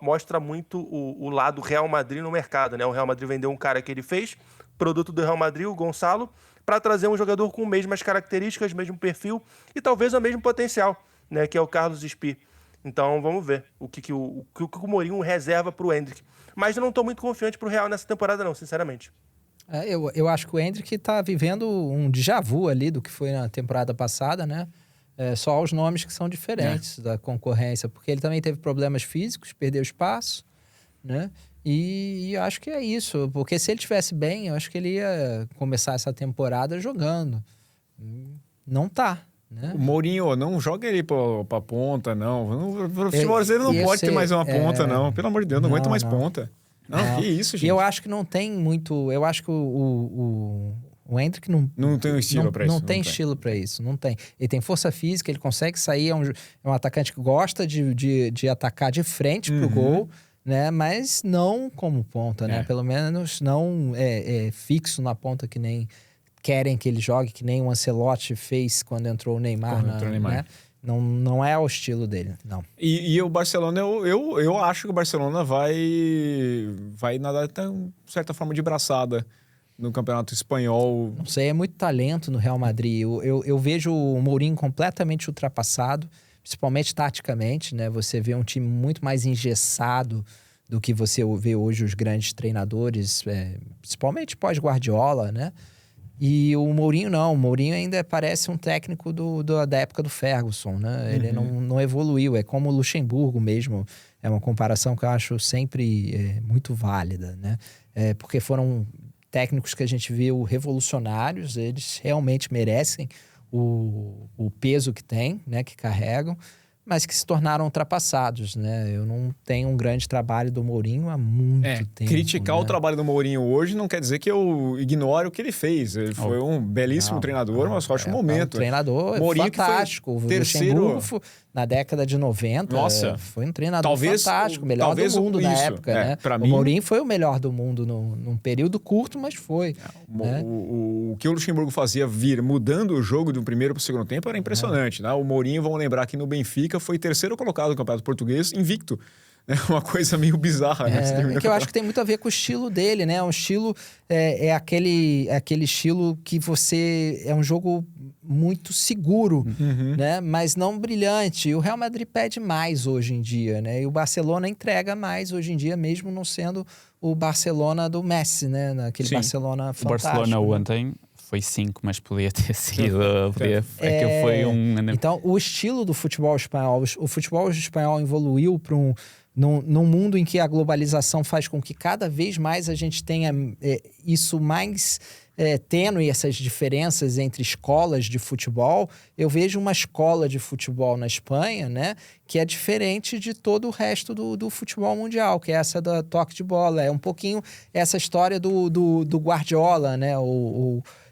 mostra muito o lado Real Madrid no mercado, né? O Real Madrid vendeu um cara que ele fez, produto do Real Madrid, o Gonçalo, para trazer um jogador com mesmas características, mesmo perfil e talvez o mesmo potencial, né? Que é o Carlos Pi. Então vamos ver o que o Mourinho reserva para o Endrick. Mas eu não estou muito confiante para o Real nessa temporada não, sinceramente. Eu acho que o Endrick está vivendo um déjà vu ali do que foi na temporada passada, né? Só os nomes que são diferentes da concorrência, porque ele também teve problemas físicos, perdeu espaço, né? E acho que é isso, porque se ele estivesse bem, eu acho que ele ia começar essa temporada jogando. Não tá, né? O Mourinho, não joga ele pra ponta, não. O futebol brasileiro não pode ter mais uma ponta, não. Pelo amor de Deus, não aguento mais ponta. Não, que isso, gente. E eu acho que não tem muito... Eu acho que o Endrick não tem um estilo pra isso. Não tem estilo pra isso, não tem. Ele tem força física, ele consegue sair, é um atacante que gosta de atacar de frente pro gol, né? Mas não como ponta, né? Pelo menos não fixo na ponta que nem querem que ele jogue, que nem o Ancelotti fez quando entrou o Neymar. Né? Não é o estilo dele, não. E o Barcelona, eu acho que o Barcelona vai nadar até certa forma de braçada no campeonato espanhol. Não sei, é muito talento no Real Madrid. Eu vejo o Mourinho completamente ultrapassado, principalmente taticamente, né? Você vê um time muito mais engessado do que você vê hoje os grandes treinadores, principalmente pós-Guardiola, né? E o Mourinho não. O Mourinho ainda parece um técnico da época do Ferguson, né? Ele não evoluiu. É como o Luxemburgo mesmo. É uma comparação que eu acho sempre muito válida, né? Porque foram técnicos que a gente viu revolucionários. Eles realmente merecem o peso que têm, né? Que carregam, mas que se tornaram ultrapassados, né? Eu não tenho um grande trabalho do Mourinho há muito tempo. Criticar o trabalho do Mourinho hoje não quer dizer que eu ignore o que ele fez. Ele foi um belíssimo treinador, mas só acho um momento. Um treinador Mourinho fantástico. O Luxemburgo, na década de 90, foi um treinador fantástico, melhor do mundo na época, né? Mim, o Mourinho foi o melhor do mundo num período curto, mas foi. O que o Luxemburgo fazia mudando o jogo do primeiro para o segundo tempo era impressionante, né? O Mourinho, vamos lembrar que no Benfica foi terceiro colocado no Campeonato Português, invicto. É uma coisa meio bizarra, né? Que eu acho que tem muito a ver com o estilo dele, né? Um estilo... aquele estilo que você... É um jogo muito seguro, né? Mas não brilhante. E o Real Madrid pede mais hoje em dia, né? E o Barcelona entrega mais hoje em dia, mesmo não sendo o Barcelona do Messi, né? Naquele Barcelona fantástico. O Barcelona ontem foi 5, mas podia ter sido... foi um... Então, o estilo do futebol espanhol... O futebol espanhol evoluiu para num mundo em que a globalização faz com que cada vez mais a gente tenha isso mais tênue, essas diferenças entre escolas de futebol. Eu vejo uma escola de futebol na Espanha, né, que é diferente de todo o resto do futebol mundial, que é essa da toque de bola. É um pouquinho essa história do Guardiola, né,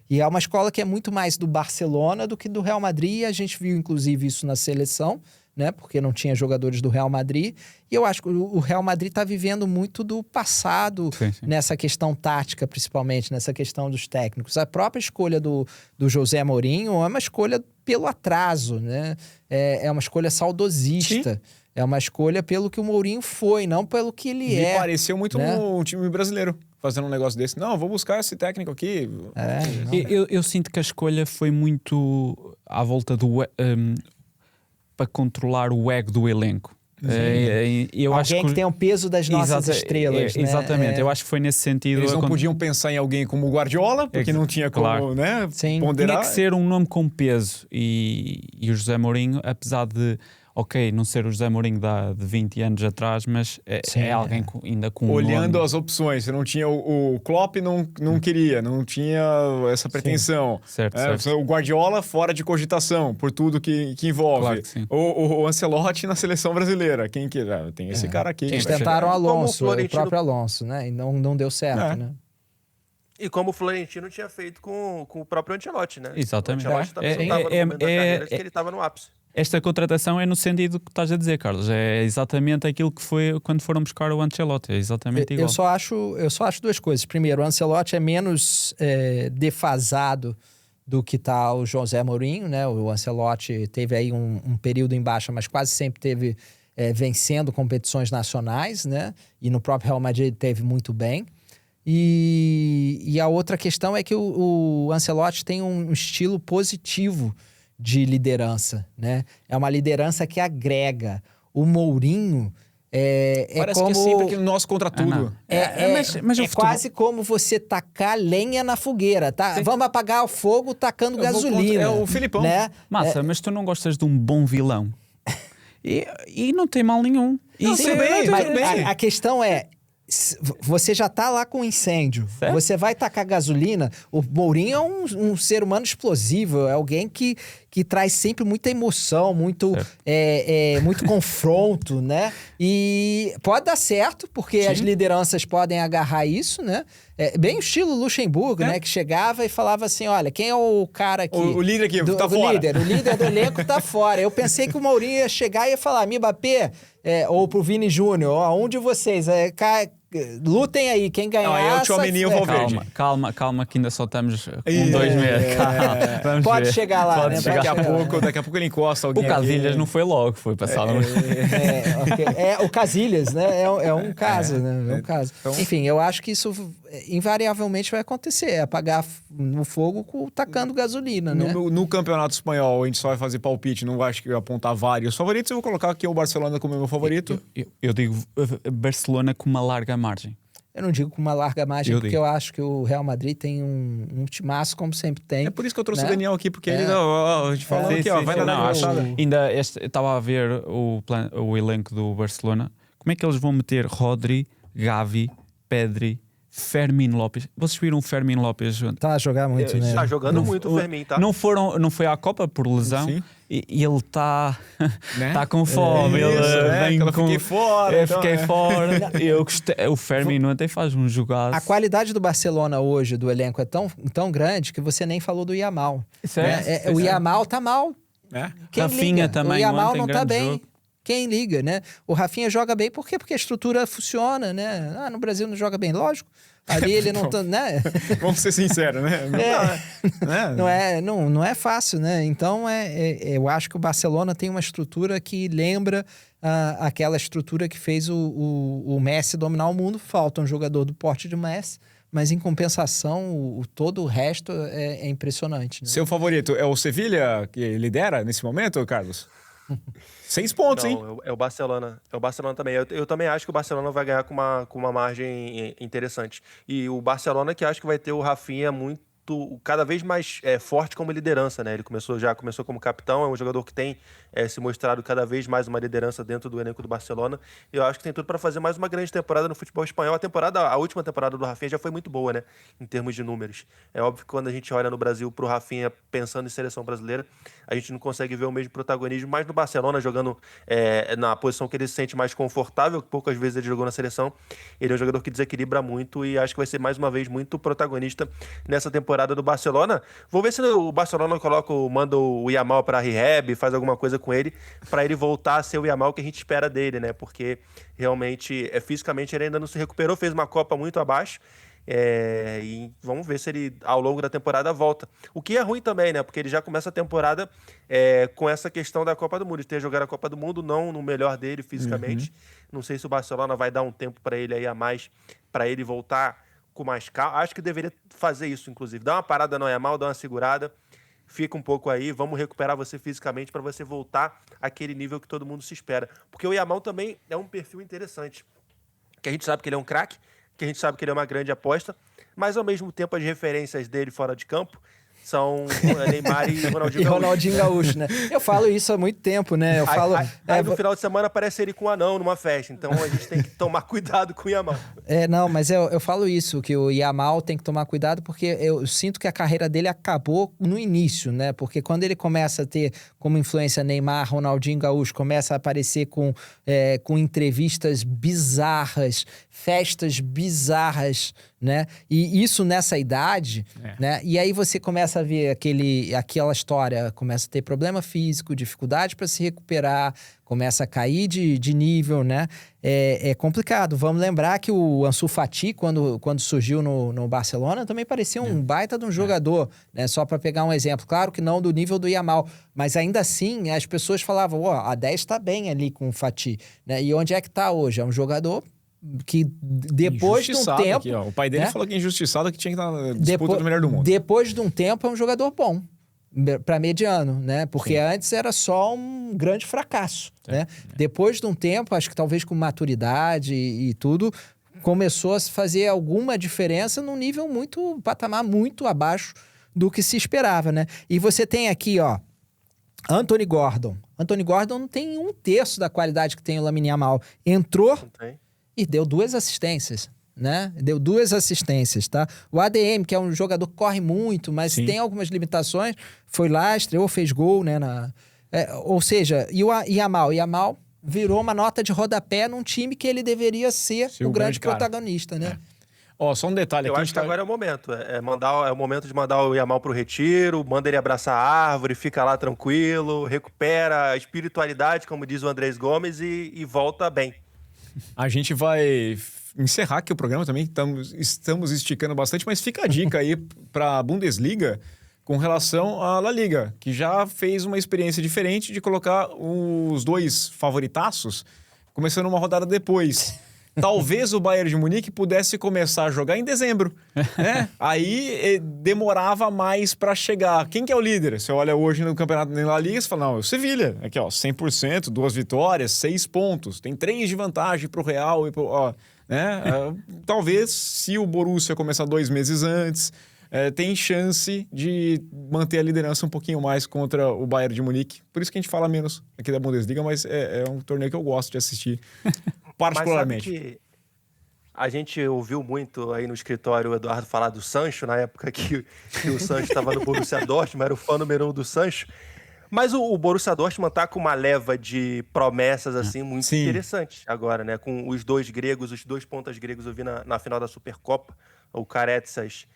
e é uma escola que é muito mais do Barcelona do que do Real Madrid. A gente viu, inclusive, isso na seleção, né? Porque não tinha jogadores do Real Madrid. E eu acho que o Real Madrid está vivendo muito do passado, nessa questão tática, principalmente, nessa questão dos técnicos. A própria escolha do José Mourinho é uma escolha pelo atraso, né? É uma escolha saudosista. Sim. É uma escolha pelo que o Mourinho foi, não pelo que ele é. Me pareceu muito um time brasileiro fazendo um negócio desse. Não, vou buscar esse técnico aqui. Eu sinto que a escolha foi muito à volta para controlar o ego do elenco. Eu acho que tem o peso das nossas estrelas, né? Exatamente, eu acho que foi nesse sentido. Eles não podiam pensar em alguém como o Guardiola, porque não tinha como, né, ponderar. Tinha que ser um nome com peso. E o José Mourinho, apesar de não ser o José Mourinho de 20 anos atrás, mas é alguém ainda com olhando as opções, você não tinha o Klopp, não queria, não tinha essa pretensão. Certo. O Guardiola fora de cogitação, por tudo que envolve. Claro que o Ancelotti na seleção brasileira, quem que tem esse cara aqui. Eles tentaram o próprio Alonso, né? E não deu certo, né? E como o Florentino tinha feito com o próprio Ancelotti, né? Exatamente. O Ancelotti também não estava no momento da carreira que ele estava no ápice. Esta contratação é no sentido que estás a dizer, Carlos. É exatamente aquilo que foi quando foram buscar o Ancelotti. É exatamente igual. Eu só acho duas coisas. Primeiro, o Ancelotti é menos defasado do que está o José Mourinho, né? O Ancelotti teve aí um período em baixa, mas quase sempre teve vencendo competições nacionais, né? E no próprio Real Madrid teve muito bem. E a outra questão é que o Ancelotti tem um estilo positivo de liderança, né? É uma liderança que agrega. O Mourinho parece como... que é sempre aquele nosso contra tudo. Mas quase como você tacar lenha na fogueira, tá? Sim. Vamos apagar o fogo tacando gasolina. É o Filipão. Né? Mas tu não gostas de um bom vilão. E não tem mal nenhum. Tudo bem. A questão é, Você já tá lá com incêndio, certo? Você vai tacar gasolina. O Mourinho é um ser humano explosivo, é alguém que traz sempre muita emoção, muito confronto, né? E pode dar certo, porque as lideranças podem agarrar isso, né? Bem o estilo Luxemburgo, né? Que chegava e falava assim, olha, quem é o cara aqui? O líder aqui, tá fora. O líder do elenco tá fora. Eu pensei que o Mourinho ia chegar e ia falar, Mbappé, ou pro Vini Júnior, ó, um de vocês, lutem aí, quem ganhar... Não, aí é o Tchouaméni e o Valverde. Calma, que ainda só estamos com 2 meses. Vamos Pode ver. chegar lá, né? Daqui a pouco ele encosta alguém. O Casilhas não foi logo, foi passado. O Casilhas, né? É um caso, né? É um caso. Então... Enfim, eu acho que isso invariavelmente vai acontecer. É apagar no fogo tacando gasolina, né? No Campeonato Espanhol, a gente só vai fazer palpite, não acho que apontar vários favoritos. Eu vou colocar aqui o Barcelona como meu favorito. Eu digo Barcelona com uma larga margem. Eu não digo com uma larga margem, porque eu acho que o Real Madrid tem um timaço, como sempre tem. É por isso que eu trouxe né? o Daniel aqui, porque ele a gente falando aqui, vai na passada. Ainda estava a ver o elenco do Barcelona. Como é que eles vão meter Rodri, Gavi, Pedri, Fermín López? Vocês viram o Fermín López? Tá a jogar muito, né? Tá jogando muito o Fermín, tá? Não foi à Copa por lesão. Sim. E ele está né? tá com fome. Eu fiquei fora. Eu fiquei fora. Eu gostei. O Fermín ontem faz um jogaço. A qualidade do Barcelona hoje, do elenco, é tão grande que você nem falou do Yamal. O Yamal tá mal. Quem Rafinha liga? também. O Yamal não tá bem. Jogo. Quem liga, né? O Rafinha joga bem por quê? Porque a estrutura funciona, né? No Brasil não joga bem, lógico. Ali ele não tá, né? Vamos ser sinceros, né? Não é fácil, né? Então, eu acho que o Barcelona tem uma estrutura que lembra aquela estrutura que fez o Messi dominar o mundo. Falta um jogador do porte de Messi, mas em compensação, todo o resto é impressionante. Né? Seu favorito é o Sevilha, que lidera nesse momento, Carlos? 6 pontos, hein? É o Barcelona. É o Barcelona também. Eu também acho que o Barcelona vai ganhar com uma margem interessante. E o Barcelona que acho que vai ter o Rafinha cada vez mais forte como liderança, né? Ele começou como capitão, é um jogador que tem se mostrado cada vez mais uma liderança dentro do elenco do Barcelona. E eu acho que tem tudo para fazer mais uma grande temporada no futebol espanhol. A última temporada do Rafinha já foi muito boa, né? Em termos de números. É óbvio que quando a gente olha no Brasil pro Rafinha pensando em seleção brasileira, a gente não consegue ver o mesmo protagonismo, mas no Barcelona, jogando na posição que ele se sente mais confortável, que poucas vezes ele jogou na seleção, ele é um jogador que desequilibra muito e acho que vai ser mais uma vez muito protagonista nessa temporada do Barcelona. Vou ver se o Barcelona manda o Yamal para rehab, faz alguma coisa com ele, para ele voltar a ser o Yamal que a gente espera dele, né? Porque realmente, fisicamente, ele ainda não se recuperou, fez uma Copa muito abaixo. E vamos ver se ele ao longo da temporada volta. O que é ruim também, né? Porque ele já começa a temporada com essa questão da Copa do Mundo, de ter jogado a Copa do Mundo, não no melhor dele fisicamente. Não sei se o Barcelona vai dar um tempo para ele aí a mais, para ele voltar com mais calma. Acho que deveria fazer isso, inclusive. Dá uma parada no Yamal, dá uma segurada, fica um pouco aí, vamos recuperar você fisicamente para você voltar àquele nível que todo mundo se espera. Porque o Yamal também é um perfil interessante, que a gente sabe que ele é um craque, que a gente sabe que ele é uma grande aposta, mas ao mesmo tempo as referências dele fora de campo são Neymar e Ronaldinho Gaúcho. Ronaldinho Gaúcho, né? Eu falo isso há muito tempo, né? Aí no final de semana aparece ele com um anão numa festa, então a gente tem que tomar cuidado com o Yamal. Não, mas eu falo isso, que o Yamal tem que tomar cuidado, porque eu sinto que a carreira dele acabou no início, né? Porque quando ele começa a ter como influência Neymar, Ronaldinho Gaúcho, começa a aparecer com entrevistas bizarras, festas bizarras, né? E isso nessa idade, né? E aí você começa a ver aquela história, começa a ter problema físico, dificuldade para se recuperar, começa a cair de nível, né? É complicado. Vamos lembrar que o Ansu Fati, quando surgiu no Barcelona, também parecia um baita de um jogador, né? Só para pegar um exemplo. Claro que não do nível do Yamal, mas ainda assim as pessoas falavam, a 10 está bem ali com o Fati, né? E onde é que está hoje? É um jogador que depois de um tempo... Aqui, o pai dele falou que é injustiçado, que tinha que estar na disputa do melhor do mundo. Depois de um tempo é um jogador bom para mediano, né? Porque antes era só um grande fracasso, né? Depois de um tempo, acho que talvez com maturidade e tudo, começou a se fazer alguma diferença num nível patamar muito abaixo do que se esperava, né? E você tem aqui, Anthony Gordon. Anthony Gordon não tem 1/3 da qualidade que tem o Lamine Yamal. Entrou e deu 2 assistências, né? Deu 2 assistências, tá? O ADM, que é um jogador que corre muito, mas tem algumas limitações, foi lá, estreou, fez gol, né? Ou seja, e o Yamal virou uma nota de rodapé num time que ele deveria ser o grande protagonista, né? Só um detalhe. Eu acho que agora é o momento. É o momento de mandar o Yamal pro retiro, manda ele abraçar a árvore, fica lá tranquilo, recupera a espiritualidade, como diz o Andrés Gomes, e volta bem. A gente vai encerrar aqui o programa também, estamos esticando bastante, mas fica a dica aí para a Bundesliga com relação à La Liga, que já fez uma experiência diferente de colocar os 2 favoritaços começando uma rodada depois. Talvez o Bayern de Munique pudesse começar a jogar em dezembro, né? Aí demorava mais para chegar. Quem que é o líder? Você olha hoje no campeonato na La Liga e fala, não, é o Sevilha. Aqui, 100%, 2 vitórias, 6 pontos. Tem 3 de vantagem pro Real e né? Talvez, se o Borussia começar 2 meses antes, tem chance de manter a liderança um pouquinho mais contra o Bayern de Munique. Por isso que a gente fala menos aqui da Bundesliga, mas é um torneio que eu gosto de assistir. Particularmente. Mas sabe que a gente ouviu muito aí no escritório o Eduardo falar do Sancho, na época que o Sancho estava no Borussia Dortmund, era o fã número 1 do Sancho. Mas o Borussia Dortmund tá com uma leva de promessas assim muito interessante agora, né? Com os 2 gregos, os 2 pontas gregos, eu vi na final da Supercopa, o Karetsas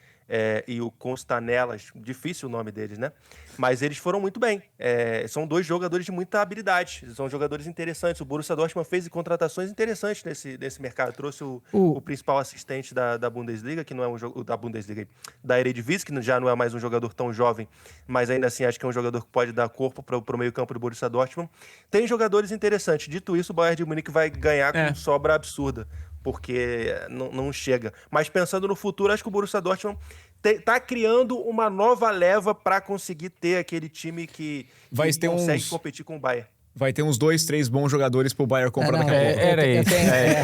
e o Constanelas, difícil o nome deles, né? Mas eles foram muito bem. São 2 jogadores de muita habilidade, são jogadores interessantes. O Borussia Dortmund fez contratações interessantes nesse mercado. Trouxe o principal assistente da Bundesliga, que não é da Bundesliga, da Eredivisie, que já não é mais um jogador tão jovem, mas ainda assim acho que é um jogador que pode dar corpo para o meio-campo do Borussia Dortmund. Tem jogadores interessantes. Dito isso, o Bayern de Munique vai ganhar com sobra absurda, porque não chega. Mas pensando no futuro, acho que o Borussia Dortmund tá criando uma nova leva para conseguir ter aquele time que consegue competir com o Bayern. Vai ter uns 2, 3 bons jogadores pro Bayern comprar daqui a pouco. Era isso.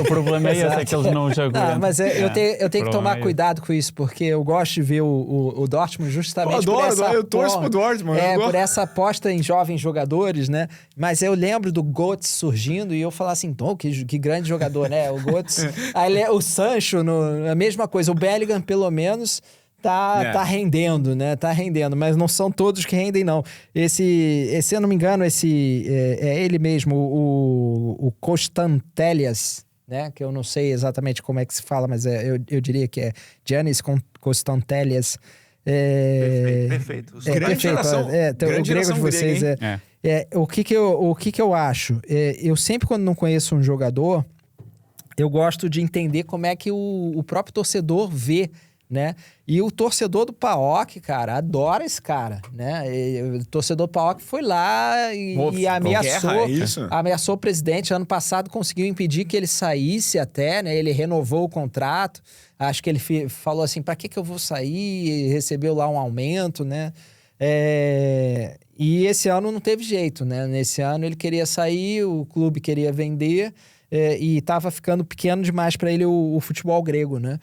O problema é esse, que eles não jogam. Mas eu tenho que tomar cuidado com isso, porque eu gosto de ver o Dortmund justamente eu torço pro Dortmund. Por essa aposta em jovens jogadores, né? Mas eu lembro do Götze surgindo e eu falava assim, que grande jogador, né? O Götze. Aí o Sancho, a mesma coisa. O Bellingham, pelo menos... Tá rendendo, né? Tá rendendo, mas não são todos que rendem, não. Se eu não me engano, é ele mesmo, o Constantelias, né? Que eu não sei exatamente como é que se fala, mas eu diria que é Giannis Constantelias. Perfeito. O grego de vocês o que eu acho? Eu sempre, quando não conheço um jogador, eu gosto de entender como é que o próprio torcedor vê, né? E o torcedor do PAOK, cara, adora esse cara, né? O torcedor do PAOK foi lá e ameaçou o presidente. Ano passado conseguiu impedir que ele saísse até, né? Ele renovou o contrato. Acho que ele falou assim, para que eu vou sair? Recebeu lá um aumento, né? E esse ano não teve jeito, né? Nesse ano ele queria sair, o clube queria vender... e estava ficando pequeno demais para ele o futebol grego, né?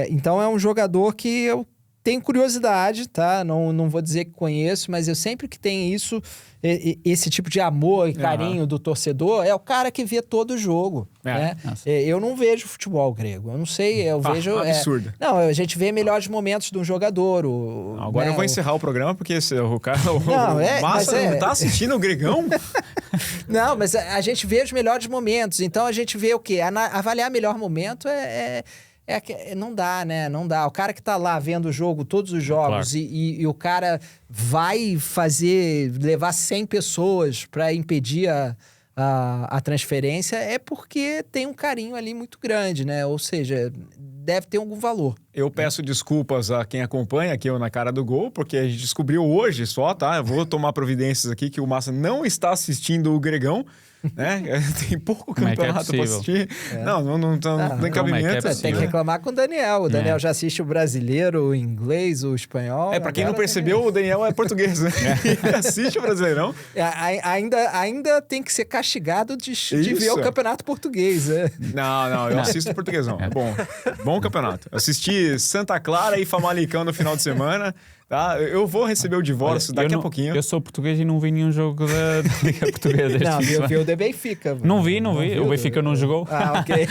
Então é um jogador que eu tenho curiosidade, tá? Não vou dizer que conheço, mas eu sempre que tem esse tipo de amor e carinho do torcedor, é o cara que vê todo o jogo, né? Eu não vejo futebol grego, eu não sei, eu vejo... absurdo. Não, a gente vê melhores momentos de um jogador. Agora eu vou encerrar o programa, porque o cara... Massa não tá assistindo o gregão? Não, mas a gente vê os melhores momentos, então a gente vê o quê? Avaliar melhor momento não dá, né? Não dá. O cara que tá lá vendo o jogo, todos os jogos, claro. e o cara vai levar 100 pessoas para impedir a transferência, é porque tem um carinho ali muito grande, né? Ou seja, deve ter algum valor. Eu peço desculpas a quem acompanha aqui na Cara do Gol, porque a gente descobriu hoje só, tá? Eu vou tomar providências aqui que o Massa não está assistindo o Gregão, né? Tem pouco campeonato para assistir. Não tem cabimento. Tem que reclamar com o Daniel. O Daniel já assiste o brasileiro, o inglês, o espanhol. Para quem não percebeu, o Daniel é português, né? Ele assiste o Brasileirão. Ainda tem que ser castigado de ver o campeonato português. Não, eu assisto o portuguesão. É bom campeonato. Assisti Santa Clara e Famalicão no final de semana. Tá? Eu vou receber o divórcio daqui a pouquinho. Eu sou português e não vi nenhum jogo da Liga Portuguesa. Não, eu vi o do Benfica. Não vi. O Benfica não jogou. Ok.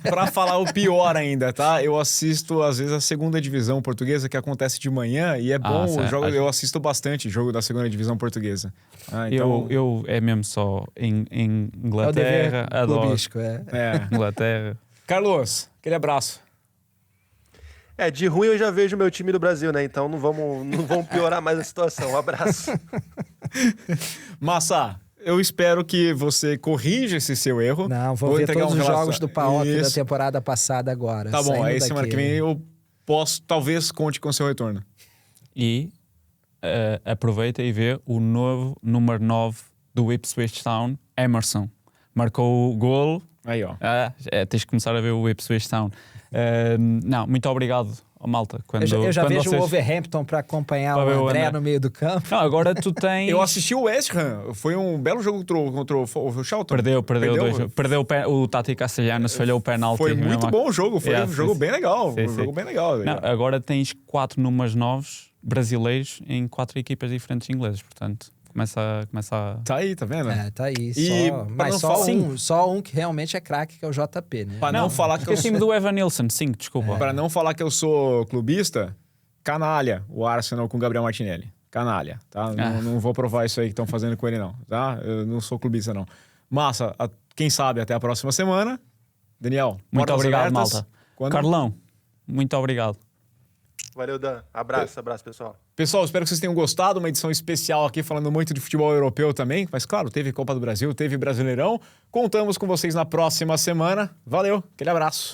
Pra falar o pior ainda, tá? Eu assisto, às vezes, a segunda divisão portuguesa, que acontece de manhã, e é bom. Eu assisto bastante jogo da segunda divisão portuguesa. Então... eu é mesmo só em Inglaterra. Adoro. Inglaterra. Carlos, aquele abraço. De ruim eu já vejo o meu time do Brasil, né? Então não vamos piorar mais a situação. Um abraço. Massa, eu espero que você corrija esse seu erro. Não, vou ver todos os jogos do PAOK da temporada passada agora. Tá bom, aí semana que vem eu posso, talvez, conte com o seu retorno. E aproveita e vê o novo número 9 do Ipswich Town, Emerson. Marcou o golo. Aí, ó. Tens que começar a ver o Ipswich Town. Não, muito obrigado, malta. Eu já vejo o Wolverhampton para acompanhar o André no meio do campo. Não, agora tu tens... Eu assisti o West Ham. Foi um belo jogo contra o Charlton. Perdeu o Tati Castellanos, falhou o penalti. Foi muito bom o jogo. Foi um jogo bem legal. Bem legal. Não, agora tens 4 números novos brasileiros em 4 equipas diferentes inglesas. Portanto, começa a... Tá aí, tá vendo? Tá aí. Mas só um que realmente é craque, que é o JP, né? Para não falar que eu time do Evan Nilsson, sim, desculpa. Para não falar que eu sou clubista, canalha o Arsenal com o Gabriel Martinelli. Canalha, tá? Não vou provar isso aí que estão fazendo com ele, não, tá? Eu não sou clubista, não. Massa, quem sabe até a próxima semana. Daniel, muito obrigado, abertas. malta. Carlão, muito obrigado. Valeu, Dan. Abraço, pessoal. Pessoal, espero que vocês tenham gostado. Uma edição especial aqui, falando muito de futebol europeu também. Mas, claro, teve Copa do Brasil, teve Brasileirão. Contamos com vocês na próxima semana. Valeu, aquele abraço.